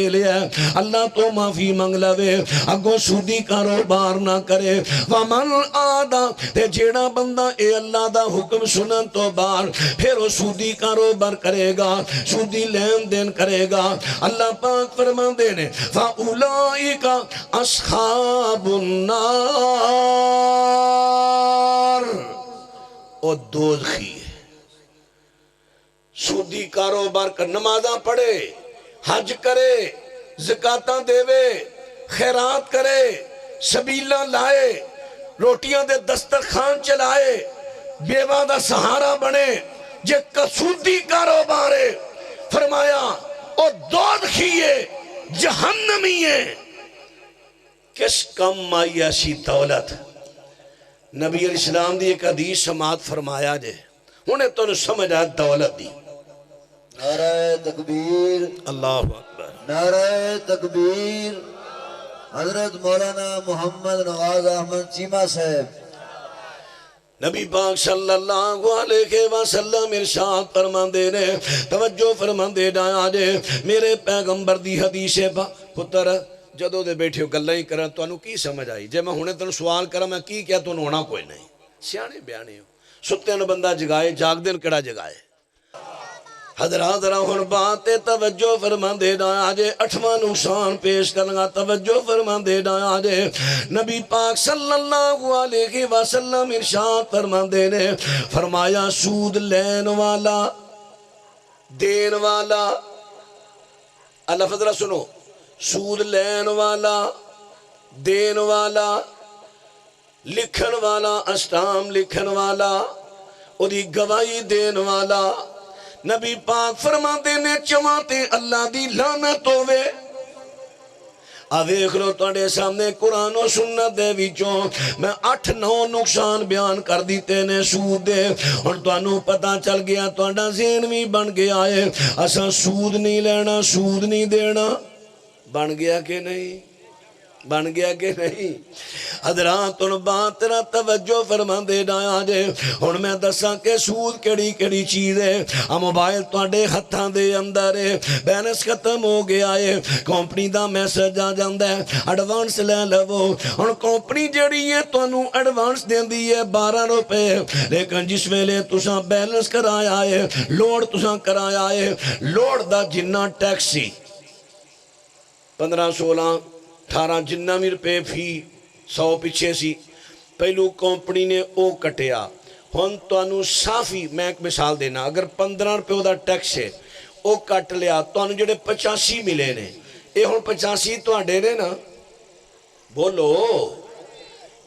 لیا اللہ تو معافی منگ لوے اگو سودی کاروبار نہ کرے ومن آدھا تے جیڑا بندہ اے اللہ دا حکم سنن تو بار پھر وہ سودی کاروبار کرے گا سودی لین دین کرے گا اللہ پاک فرمان دینے فَأُولَئِكَ أَصْحَابُ النَّارِ او دوزخی ہے سودی کاروبار کر نمازاں پڑھے حج کرے زکاتاں دیوے خیرات کرے سبیلہ لائے روٹیاں دے دسترخوان چلائے بیوہ دا سہارا بنے جے سودی کاروبار ہے فرمایا اور دوزخی ہے جہنمی ہے کس کم آئی ایسی دولت نبی علیہ السلام دی ایک حدیث سماعت فرمایا جے انہیں تو سمجھ آیا دولت دی نعرہ تکبیر اللہ اکبر نعرہ تکبیر حضرت مولانا محمد نواز احمد چیمہ صاحب نبی پاک صلی اللہ علیہ وسلم ارشاد فرماندے نے توجہ فرماندے ڈایا جے میرے پیغمبر دی حدیث پتر جدو دے بیٹھے ہو گلہ ہی کرن تو انہوں کی سمجھ آئی جے میں ہونے تنہوں سوال کرا میں کی کیا تو ہونا کوئی نہیں سیانے بیانے ہو ستے ان بندہ جگائے جاگ دن کڑا جگائے حضرات رہن بات توجہ فرمان دے ڈایا جے اٹھواں نقصان پیش کرنا توجہ فرمان دے ڈایا جے نبی پاک صلی اللہ علیہ وسلم ارشاد فرمان دے نے فرمایا سود لین والا دین والا اللہ فضلہ سنو سود لین والا دین والا لکھن والا اسٹام لکھن والا اور دی گواہی دین والا نبی پاک فرما دینے چواتے اللہ دی لعنت ہوئے آویخ لو توڑے سامنے قرآن و سنت دے ویچوں میں 8-9 نقصان بیان کر دیتے نے سود دے اور تو انہوں پتا چل گیا توڑا ذہن بھی بن گیا ہے اسا سود نہیں لینا سود نہیں دینا بن گیا کہ نہیں بن گیا کہ نہیں حضرات ان بات تیرا توجہ فرما دے ڈایا جے اور میں دساں کہ سود کیڑی کیڑی چیز ہے موبائل توڑے ہتھاں دے اندر ہے بیلنس ختم ہو گیا ہے کمپنی دا میسج آ جاندا ہے ایڈوانس لے لو اور کمپنی جڑی ہے تانوں ایڈوانس دیندی ہے 12 روپے لیکن جس ویلے تساں بیلنس کرایا ہے لوڈ تساں کرایا ہے لوڈ دا جنہ ٹیکسی 15-16 18 جنہ بھی روپے فی 100 پیچھے سی پہلو کمپنی نے او کٹیا ہون تو انہوں صافی میں ایک مثال دینا اگر 15 روپے دا ٹیکس ہے او کٹ لیا تو انہوں جڑے 85 ملے نے اے ہون 85 تو آڈے نے نا بولو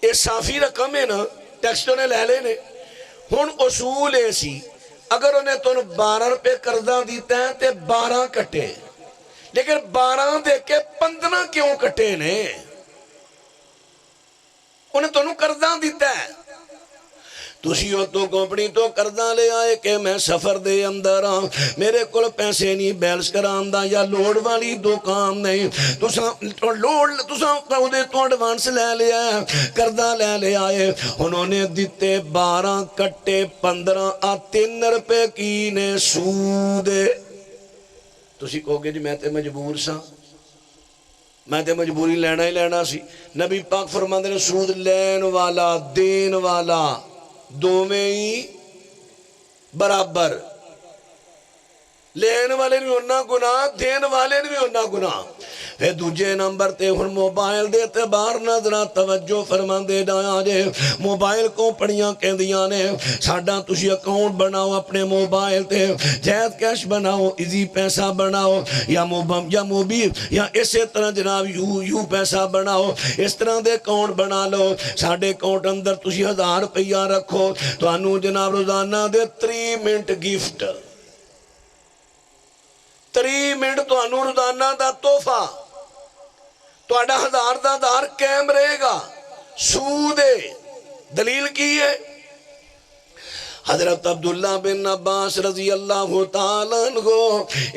اے صافی رقم ہے نا ٹیکس تو نے لے لے نے ہون اصول ایسی اگر انہیں تو 12 روپے کردہ دیتا ہے تے 12 کٹے لیکن 12 دے کے 15 کیوں کٹے نے انہیں تو انہوں کردہ دیتا ہے تسی تو کمپنی تو قرضہ لے آئے کہ میں سفر دے اندر ہاں، میرے کول پیسے نہیں بیلنس کراندا یا لوڈ والی دکان نہیں، تساں دے تو ایڈوانس لے لیا ہے، قرضہ لے آئے، انہوں نے دیتے 12 کٹے 15 3 روپے کی نے سود۔ تسی کہو گے جی میں تے مجبور سا، میں تے مجبوری لینا ہی لینا سی۔ نبی پاک فرماندے نے سود لین والا دین والا دوویں ہی برابر، لین والے بھی ہونا گناہ، دین والے بھی ہونا گناہ۔ پھر دوجے نمبر تے ہن موبائل دے تے باہر نظرہ توجہ فرمان دے ڈایا جے، موبائل کمپنیاں کہندیاں نے ساڈا تسی اکاؤنٹ بناؤ اپنے موبائل تے، جیز کیش بناؤ، ایزی پیسہ بناؤ، یا موبی یا اسی طرح جناب یو پیسہ بناؤ، اس طرح دے اکاؤنٹ بنا لو۔ ساڈے اکاؤنٹ اندر تسی 1000 روپیہ رکھو، تو انو جناب روزانہ دے 3 منٹ گفٹ، 3 منٹ تو انو روزانہ دا تحفہ، تو اڈا 1000 دا 1000 قائم رہے گا۔ سود دلیل کی ہے؟ حضرت عبداللہ بن عباس رضی اللہ تعالیٰ عنہ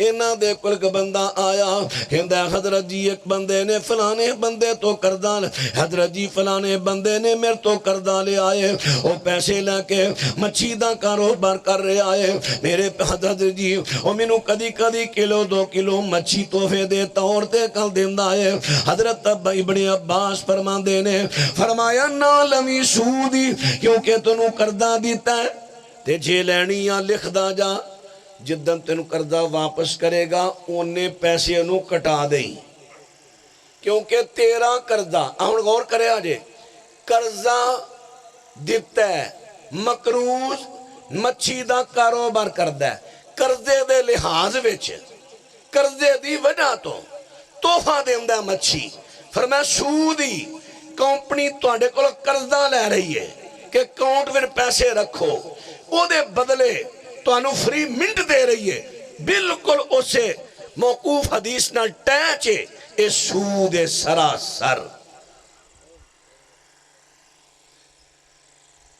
انہاں دے کل کا بندہ آیا، کہندا حضرت جی ایک بندے نے فلانے بندے تو قرضہ، حضرت جی فلانے بندے نے میرے تو قرضہ لے آئے، وہ پیسے لے کے مچھی دا کاروبار کر رہے آئے، میرے حضرت جی وہ مینوں کدی کدی کلو 2 کلو مچھی تحفے دے طور تے کل دیندا ہے۔ حضرت ابن عباس فرماندے نے فرمایا نہ لوی سودی، کیونکہ تنوں قرضہ دیتا ہے تے جے لینی یا لکھ دا جا، جدن تینوں قرضہ واپس کرے گا انہیں پیسے انہوں کٹا دیں، کیونکہ تیرا قرضہ ہم غور کرے آجے، قرضہ دیتا ہے مقروض مچھی دا کاروبار کردہ ہے، قرضے دے لحاظ وچ قرضے دی وجہ تو تحفہ دیندہ مچھی۔ فرمایا سودی کمپنی تواڈے کول قرضہ لے رہی ہے کہ اکاؤنٹ میں پیسے رکھو، او دے بدلے تو انو فری منٹ دے رہی ہے، بالکل اسے موقوف حدیث نہ ٹیچے، اے سود سراسر۔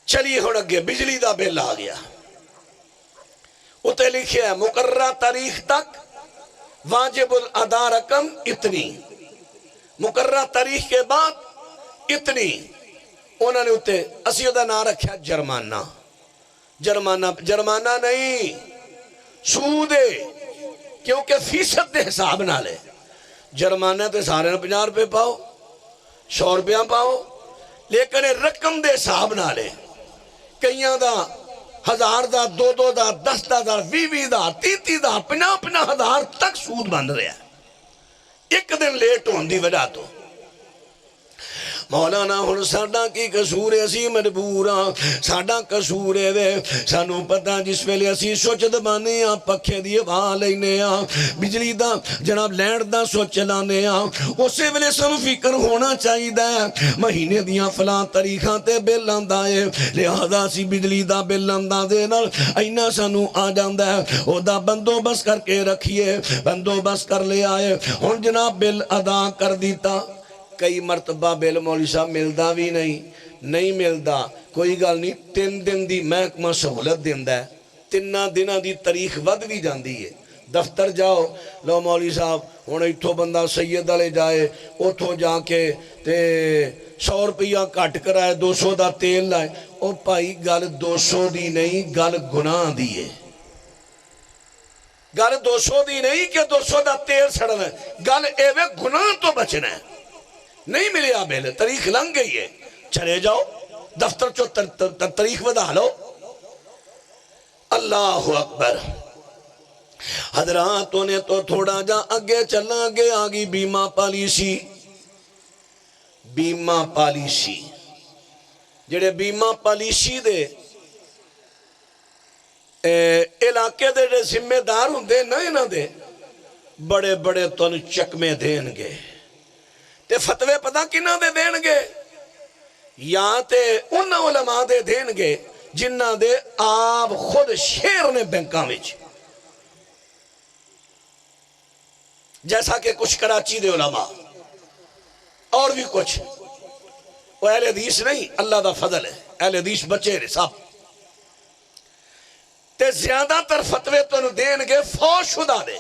چلیے ہون اگے بجلی دا بل آ گیا، اتے لکھے ہے مقررہ تاریخ تک واجب الادا رقم اتنی، مقررہ تاریخ کے بعد اتنی، انہوں نے اتے اسی دا نہ رکھا جرمانہ، جرمانہ نہیں سود ہے، کیونکہ فیصد دے حساب نہ لے، جرمانہ تے سارے نے 50 روپے پاؤ 100 روپیہ پاؤ، لیکن رقم دے حساب نہ لے، کئیاں دا 1000 دا 2 دا 10 دا 20 دا 30 دا 50 ہزار تک سود بن رہا ہے، ایک دن لیٹ ہون دی وجہ تو۔ مولانا ہن ساڈا کی قصور ہے، اسی مجبور ہاں، ساڈا قصور ہے وے، سانو پتہ جس ویلے اسی سوچ دبانے ہاں، پکھے دی ہوا لینے ہاں، بجلی دا جناب لینڈ دا سوچ لانے ہاں، اسے ویلے سانو فکر ہونا چاہیے مہینے دیاں فلاں تاریخاں تے بل آندا ہے، لہذا اسی بجلی دا بل آندا دے نال اینا سانو آ جاندا ہے، او دا بندوبست کر کے رکھیے، بندوبست کر لے آئے، ہن جناب بل ادا کر دیتا۔ کئی مرتبہ بل مولوی صاحب ملدا بھی نہیں ملدا، کوئی گل نہیں، 3 دن دی محکمہ سہولت دیندا ہے، 3 دناں دی تاریخ ود بھی جاندی ہے، دفتر جاؤ، لو مولوی صاحب ہن ایتھوں بندہ سید والے جائے، اوتھوں جا کے تے 100 روپیہ کٹ کرائے، 200 دا تیل لائے، او بھائی گل 200 دی نہیں، گل گناہ دی ہے، گل 200 دی نہیں کہ 200 دا تیل سڑنا ہے، گل ایوے گناہ تو بچنا ہے۔ نہیں ملے آبیل، تاریخ لنگ گئی ہے، چلے جاؤ دفتر چو تاریخ ودا لو۔ اللہ اکبر۔ حضراتوں نے تو تھوڑا جا اگے چلنا، اگے آگی بیمہ پالیسی، بیمہ پالیسی جڑے بیمہ پالیسی دے علاقے دے ذمہ دار ہوں دے نا انہاں دے بڑے بڑے تن چکمے دین گے، تے فتوے پتہ کنہ دے دین گے، یا تے انہ علماء دے دین گے جنہ دے آپ خود شیر نے بینکاں وچ، جیسا کہ کچھ کراچی دے علماء اور بھی کچھ، وہ اہل حدیث نہیں، اللہ دا فضل ہے، اہل حدیث بچے رہے سب، تے زیادہ تر فتوے تو دین گے فوج شدہ دے.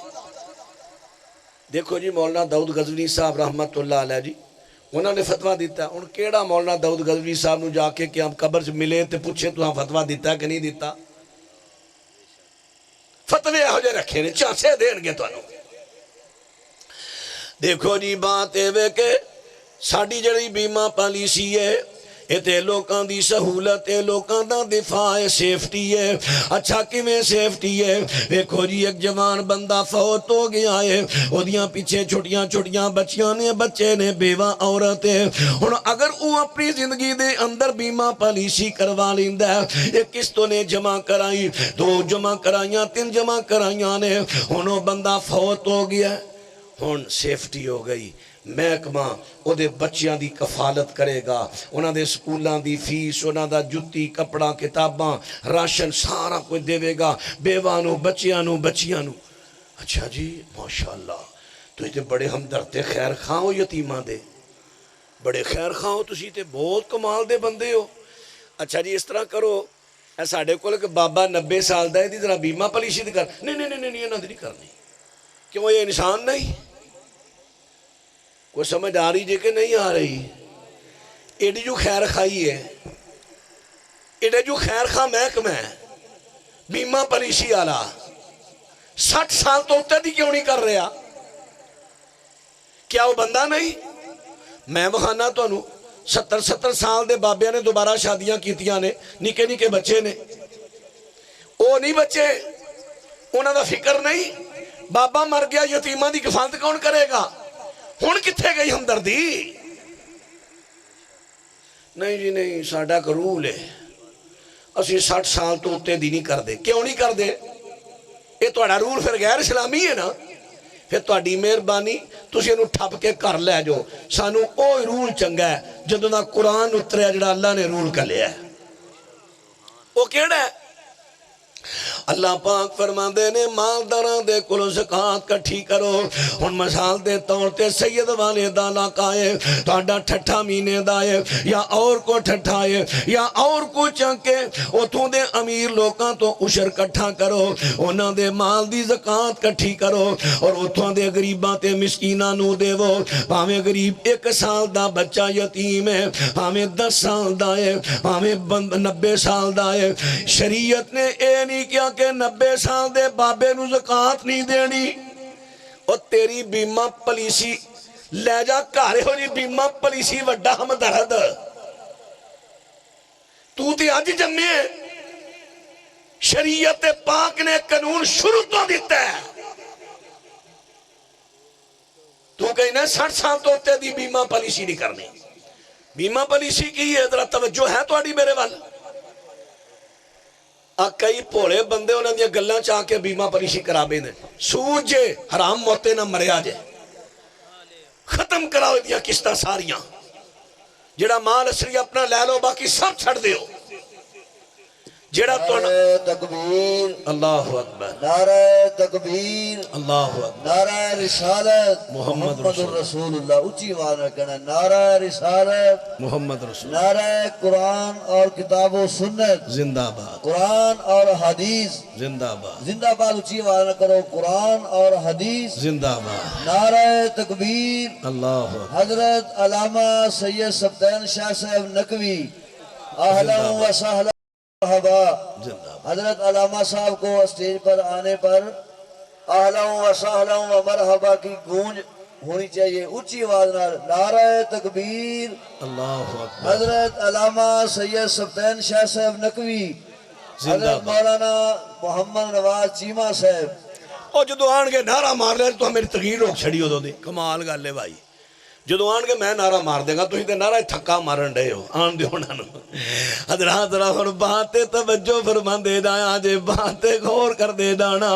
دیکھو جی مولانا داؤد غزنوی صاحب رحمت اللہ علیہ جی انہوں نے فتوہ دیتا ہے. ان کیڑا مولانا داؤد غزنوی صاحب نو جا کے کہ ہم قبر سے ملے تے پوچھے تو ہم فتوہ دیتا ہے کہ نہیں دیتا. فتوے ہو جے رکھے نے چانسے دین گے تو انہوں. دیکھو جی بات ہے کہ ساڑی جڑی بیمہ پالیسی ہے تے لوکاں دی سہولت ہے, لوکاں دا دفاع ہے, سیفٹی ہے. اچھا کی میں سیفٹی ہے؟ دیکھو جی ایک جوان بندہ فوت ہو گیا ہے, او دیاں پیچھے چھوٹیاں بچیاں نے, بچے نے, بیوہ عورت ہے. اور اگر وہ اپنی زندگی دے اندر بیمہ پالیسی کروا لیندہ ہے, ایک قسطوں نے جمع کرائی, 2 جمع کرائیاں, 3 جمع کرائیاں نے, انہوں بندہ فوت ہو گیا ہے. ہون سیفٹی ہو گئی, محکمہ او دے بچیاں دی کفالت کرے گا, انہاں دے سکولاں دی فیس, انہاں دا جتی کپڑا کتاباں راشن سارا کوئی دے گا بیوانو بچیاں نو. اچھا جی ماشاءاللہ تو یہ بڑے ہمدرد تے خیر خواہ ہو, یتیماں دے بڑے خیر خواہ ہو, تسی تے بہت کمال دے بندے ہو. اچھا جی اس طرح کرو, اے ساڑھے کو لکھ بابا 90 سال دا ہے دی ذرا بیمہ پالیسی دے کر. نہیں انہاں دی نہیں کرنی, کیوں یہ انسان نہیں؟ کوئی سمجھ آ رہی جے کہ نہیں آ رہی؟ ایڈی جو خیر خواہی ہے, ایڈی جو خیر خواہ محکمہ ہے, بیمہ پالیسی آلا 60 سال تو ہوتے دی کیوں نہیں کر رہا؟ کیا وہ بندہ نہیں؟ میں بخانا تو انہوں 70 سال دے بابیاں نے دوبارہ شادیاں کیتیاں نے, نکے بچے نے, وہ نہیں بچے, انہوں دا فکر نہیں. بابا مر گیا, یتیمہ دی کفالت کون کرے گا؟ ہون کتھے گئی ہمدردی؟ نہیں جی نہیں, ساڑھا کا رول ہے, اسی 60 سال تو ہوتے دی نہیں کر دے. کیوں نہیں کر دے؟ یہ توڑا رول پھر غیر اسلامی ہے نا. پھر توڑی مہربانی تسی انہوں ٹھپ کے کر لے جو. سانو اوہ رول چنگا ہے جدوں دا قرآن اتریا جڑا اللہ نے رول کر لیا ہے. وہ کیڑا ہے؟ اللہ پاک فرماندے نے مالداران دے کلو زکاة کٹھی کرو. ان مثال دے طور تے سید والے دالا کائے تاڑا ٹھٹھا مینے دائے یا اور کو ٹھٹھائے یا اور کو چنکے اتھوں دے امیر لوکاں تو عشر کٹھا کرو, انہاں دے مال دی زکاة کٹھی کرو اور اتھوں دے غریباں تے مسکیناں نو دے وہ. پاویں غریب 1 سال دا بچہ یتیم ہے, پاویں 10 سال دا ہے, پاویں 90 سال دا ہے. شریعت نے اے نہیں کیا کہ 90 سال دے بابے نو زکاة نہیں دینی. اور تیری بیمہ پالیسی لے جا کارے ہو جی بیمہ پالیسی وڈا ہمدرد. تو تی آج جمعے شریعت پاک نے قانون شروع تو دیتا ہے. تو کہیں نا 60 سال تو ہوتے دی بیمہ پالیسی نہیں کرنی. بیمہ پالیسی کی ہے ذرا توجہ ہے تو آڑی میرے والا. کئی پوڑے بندے انہوں نے گلہ چاہ کے بیمہ پالیسی کرا بے نے. سوج جے حرام موتے نہ مریا جے, ختم کراؤ دیا کستا ساریاں, جڑا مال اسری اپنا لے لو باقی سب چھڑ دے ہو. جڑا تو نعرہ تکبیر, اللہ اکبر, نعرہ تکبیر, اللہ اکبر, نعرہ رسالت, محمد رسول اللہ. اچھی آواز میں کہنا نعرہ رسالت, محمد رسول نعرہ قرآن اور کتاب و سنت, زندہ باد, قرآن اور حدیث زندہ باد, زندہ باد. اچھی آواز میں کرو قرآن اور حدیث زندہ باد, نعرہ تکبیر. اللہ اکبر, حضرت علامہ سید سبتین شاہ صاحب نقوی اہلا و سہلا مرحبا. زندہ باد. حضرت علامہ صاحب کو اسٹیج پر آنے پر اہلا و سہلا و مرحبا کی گونج ہونی چاہیے اونچی آواز نال. نعرہ تکبیر. اللہ اکبر, حضرت علامہ سید سبتین شاہ صاحب نقوی, زندہ حضرت باد. مولانا محمد نواز چیمہ صاحب. اور جدو آن کے نعرہ مار لے تو میری تغییر روک چھڑی ہو دو دی. کمال گا لے بھائی, جدو آن کے میں نعرہ مار دے گا تو ہی تے نعرہ تھکا مارن رہے ہو. آن دے ہونا نو حضرات رہا باتیں توجہ فرمان دے دایا جے, باتیں غور کر دے دانا.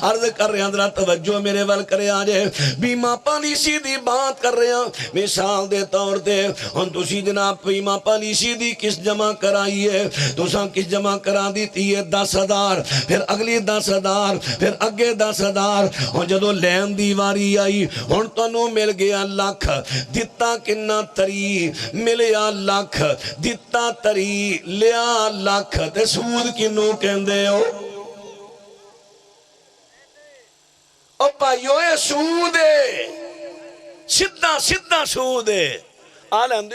عرض کر رہے ہیں حضرات توجہ میرے وال کرے آجے. بیمہ پالیسی دی بات کر رہے ہیں مثال دے طور دے. ہن تسی جناب بیمہ پالیسی دی کس جمع کرائیے, تساں کس جمع کرا دیتی ہے 10,000, پھر اگلی 10,000, پھر اگے 10,000. ہن جدو لین دیواری آئی ہن تنو مل گیا لاکھ. دتا کنہ تری ملیا لاکھ, دتا تری لیا لاکھ, تے سود کنو کہندے ہو او پائیو اے سود ہے، سدھا سدھا سود ہے۔ آ لین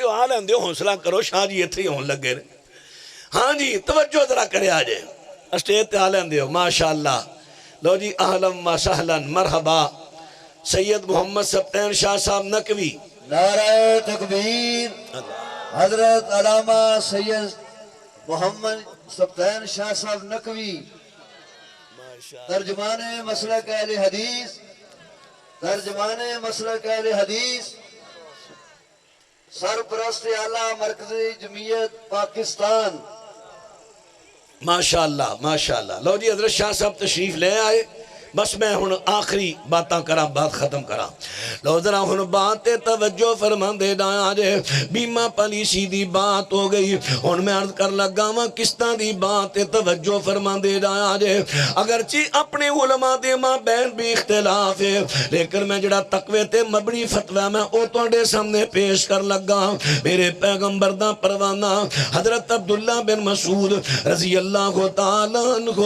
دیو حوصلہ کرو، شاہ جی اتھے ہی ہون لگے رہے۔ ہاں جی توجہ ذرا کرے آجے اسٹیج تے آ لین دیو، ماشاءاللہ۔ لو جی اہلم و سہلن مرحبا سید محمد سبتین شاہ صاحب نقوی۔ نعرہ تکبیر، حضرت علامہ سید محمد سبتین شاہ صاحب نقوی، ترجمان مسلک اہل حدیث، ترجمان مسلک اہل حدیث، سرپرست اعلیٰ مرکزی جمعیت پاکستان۔ ماشاءاللہ ماشاءاللہ۔ لو جی حضرت شاہ صاحب تشریف لے آئے، بس میں ہن آخری باتاں کرا، بات ختم کرا۔ لو ذرا ہن بات توجہ فرمان دے ڈایا جے، بیمہ پالیسی دی بات ہو گئی، ہن میں عرض کر لگا ماں کستان دی بات توجہ فرمان دے ڈایا جے۔ اگرچہ اپنے علماء دے ماں بین بھی اختلاف ہے، لیکن میں جڑا تقوی تے مبنی فتوہ میں او توڑے سامنے پیش کر لگا۔ میرے پیغمبر دا پروانہ حضرت عبداللہ بن مسعود رضی اللہ تعالیٰ عنہ،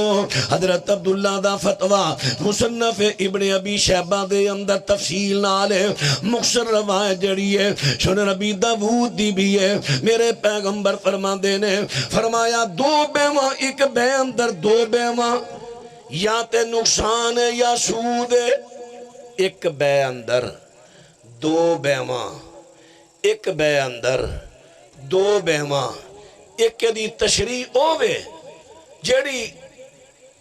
حضرت عبداللہ دا فتوہ مصنف ابن ابی شہبہ دے اندر تفصیل نالے مختصر روایت جڑی ہے سنن نبی داود دی بھی ہے۔ میرے پیغمبر فرما دینے فرمایا دو بیواں ایک بے اندر، دو بیواں یا تے نقصان ہے یا سود ہے۔ ایک بے اندر دو بیواں، ایک بے اندر دو بیواں، ایک دی تشریح ہووے جڑی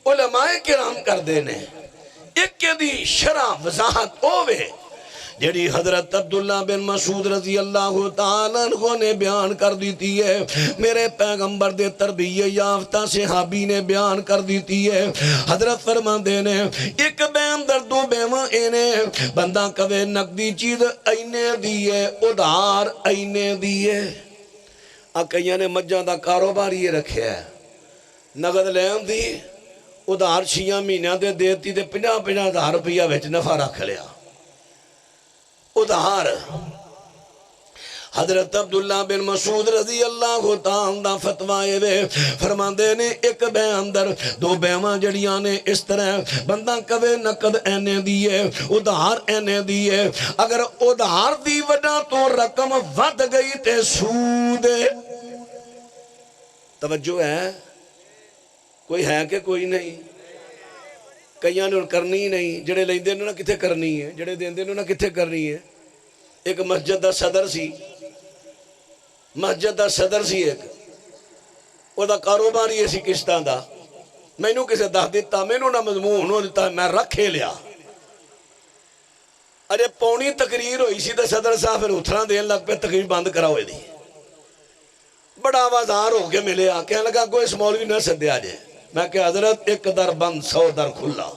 علماء کرام کر دینے، ایک دی شرح وضاحت ہووے جڑی حضرت عبداللہ بن مسعود رضی اللہ تعالیٰ عنہ نے بیان کر دیتی ہے۔ میرے پیغمبر دے تربیت یافتہ صحابی نے بیان کر دیتی ہے۔ حضرت فرمان دینے ایک بے اندر دو بیواں اینے، بندہ کبھے نقدی چیز اینے دیئے، ادھار اینے دیئے۔ کئیاں نے مجھاں دا کاروبار یہ رکھے ہے، نقد لین دی ادھار 6 مہینہ دے دیتی تے 50,000 روپیہ وچ نفع رکھ لیا۔ ادھار حضرت عبداللہ بن مسعود رضی اللہ تعالیٰ فتوائے وے فرمان دینے ایک بے اندر دو بیواں جڑیاں نے اس طرح بندہ کبھے نقد اینے دیئے، ادھار اینے دیئے، اگر ادھار دی وجہ تو رقم ود گئی تے سود۔ توجہ ہے کوئی ہے کہ کوئی نہیں؟ کئیاں نے کرنی ہی نہیں، جڑے لیں دے نہ کتے کرنی ہے، جڑے دیں دے نہ کتے کرنی ہے۔ ایک مسجد دا صدر سی، مسجد دا صدر سی ایک، وہ دا کاروبار یہ سی کشتان دا، میں انہوں کسے دہ دیتا، میں انہوں نہ مضمون انہوں دیتا، میں رکھے لیا۔ اجے پونی تقریر ہوئی سی دا صدر صاحب پھر اتھران دین لگ پہ تقریر بند کرا ہوئے دی، بڑا آوازار ہو کے ملے آ کہنے لگا کوئی اس مولوی نہ سدے آجے۔ میں کہ حضرت ایک در بند 100 در کھلا،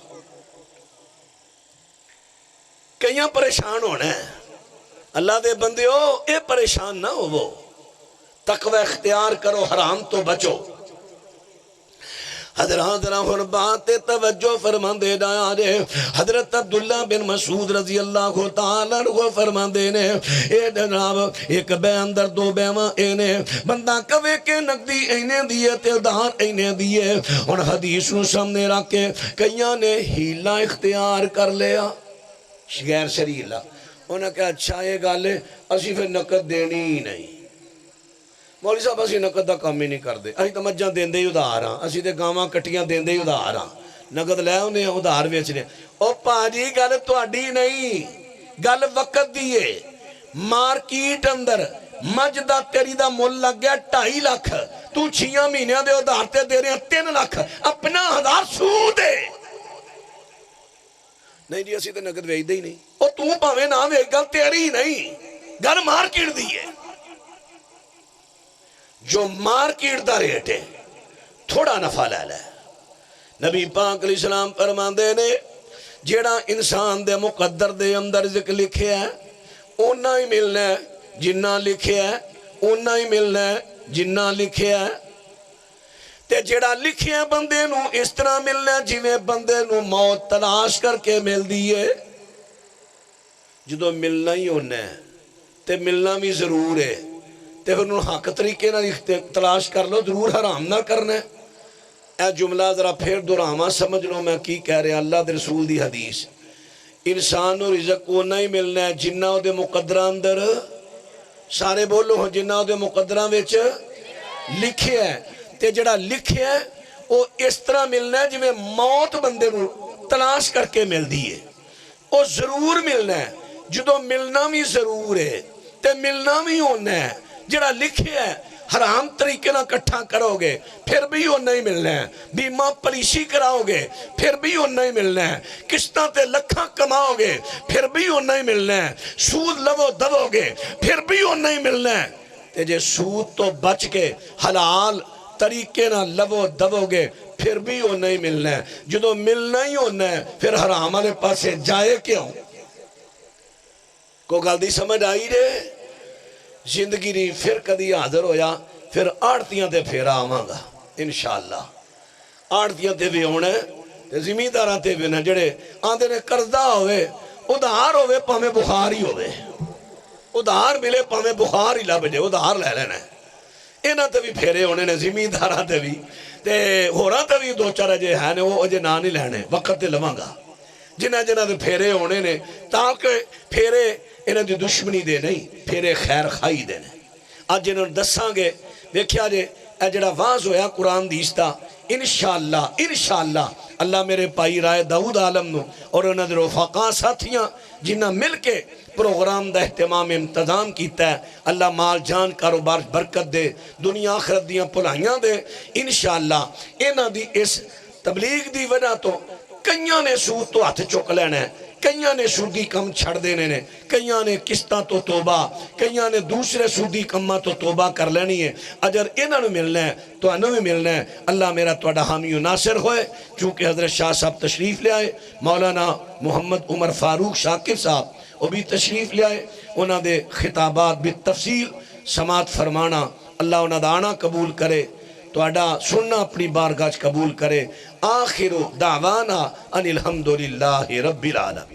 کئیاں پریشان ہونا ہے۔ اللہ دے بندے ہو اے پریشان نہ ہو، وہ تقوی اختیار کرو، حرام تو بچو۔ حضرات ہن بات توجہ فرمان دے ڈایا جے، حضرت عبداللہ بن مسعود رضی اللہ تعالیٰ عنہ فرمان دینے اے جناب ایک بے اندر دو بیواں اینے، بندہ کوے کے نقدی اینے دیئے تے ادھار اینے دیئے۔ اور حدیث نو سامنے رکھ کے کئیاں نے ہیلا اختیار کر لیا، غیر شریعہ۔ انہوں نے کہا اچھا یہ گالے اسی پھر نقد دینی ہی نہیں، مولوی صاحب اسی نقد دا کام ہی نہیں کر دے، اسی تو مجھاں دین دے ہی ادھار ہاں، اسی تے گاواں کٹیاں دین دے ہی ادھار ہاں، نقد لے انہیں ادھار بیچنے۔ او پاجی گل تہاڈی نہیں، گل وقت دیئے۔ مارکیٹ اندر مجھ دا تیری دا مول لگ گیا 2.5 لاکھ، تو 6 مہینے دے ادھار تے دے رہے ہیں 3 لاکھ، اپنا 1000 سود ہے۔ نہیں جی اسی تے نقد ویچ دے ہی نہیں، او تو پاویں نہ ویچ، گل تیری نہیں، گل مارکیٹ دیئے۔ جو مارکیٹ دا ریٹ ہے تھوڑا نفع لے لے۔ نبی پاک علیہ السلام فرمان دے نے جیڑا انسان دے مقدر دے اندر رزق لکھے ہے اونا ہی ملنا ہے، جنہ لکھے ہے اونا ہی ملنا ہے، جنہ لکھے ہے۔ تے جیڑا لکھے ہے بندے نو اس طرح ملنا ہے جویں بندے نو موت تلاش کر کے مل دیئے۔ جدو ملنا ہی ہونا ہے تے ملنا بھی ضرور ہے، تے پھر انہوں حق طریقے نہ تلاش کر لو، ضرور حرام نہ کرنا ہے۔ اے جملہ ذرا پھر دراما سمجھ لو میں کی کہہ رہے اللہ دے رسول دی حدیث۔ انسان نو رزق اونا ہی ملنا ہے جنہ او دے مقدرہ اندر سارے بولو ہو جنہ او دے مقدرہ ویچ لکھے ہے تے جڑا لکھے ہے وہ اس طرح ملنا ہے جی میں موت بندے نو تلاش کر کے مل دیئے وہ ضرور ملنا ہے جدو ملنا بھی ضرور ہے تے ملنا بھی ہونا ہے جڑا لکھے ہے حرام طریقے نہ کٹھا کرو گے پھر بھی وہ نہیں ملنا ہے بیمہ پلیشی کراؤ گے پھر بھی وہ نہیں ملنا ہے قسطاں تے لکھاں کماؤ گے پھر بھی وہ نہیں ملنا ہے سود لو دو گے پھر بھی وہ نہیں ملنا ہے تے جے سود تو بچ کے حلال طریقے نہ لو دو گے پھر بھی وہ نہیں ملنا ہے جدو ملنا ہی ہونا ہے پھر حرام والے پاسے جائے کیوں کو گل سمجھ آئی رہے زندگی نہیں پھر کدی حاضر ہویا پھر آڑتیاں تے پھیرا آواں گا انشاءاللہ آڑتیاں تے بھی ہونا ہے زمینداراں تے بھی ہونا جڑے آندے نے قرضہ ہوئے ادھار ہوئے پامیں بخار ہی ہوئے ادھار ملے پامیں بخار ہی لب جے ادھار لے لینا ہے اینا تے بھی پھیرے ہونے نے زمینداراں تے بھی تے ہوراں تے بھی دو چارہ جے ہیں وہ اجے نہ نہیں لینے وقت تے لواں گا جنہ جنہ تے پھیرے ہونے نے تاکہ پھیرے انہاں دی دشمنی دے نہیں پھیرے خیر خائی دے نہیں آج جنہوں دساں گے دیکھیا جے اے جڑا واز ہویا قرآن دیستا انشاءاللہ اللہ میرے پائی رائے داؤد عالم نو اور انہاں دے رفاقاں ساتھیاں جنہ مل کے پروگرام دا اہتمام انتظام کیتا ہے اللہ مال جان کاروبار برکت دے دنیا آخرت دیاں پلائیاں دے انشاءاللہ انہاں دی اس تبلیغ دی وجہ تو کئیاں نے سود تو ہاتھ چک لینا ہے کئیاں نے سودی کم چھڑ دینے نے کئیاں نے قسطاں تو توبہ کئیاں نے دوسرے سودی کماں تو توبہ کر لینی ہے اجر انہوں نے ملنا ہے تو انہوں نے ملنا ہے اللہ میرا توڑا حامی و ناصر ہوئے چونکہ حضرت شاہ صاحب تشریف لے آئے مولانا محمد عمر فاروق شاکر صاحب وہ بھی تشریف لے آئے انہوں دے خطابات بالتفصیل سماعت فرمانا اللہ انہوں دا آنا قبول کرے تو اڈا سننا اپنی بارگاہ قبول کرے آخر دعوانا ان الحمدللہ رب العالمین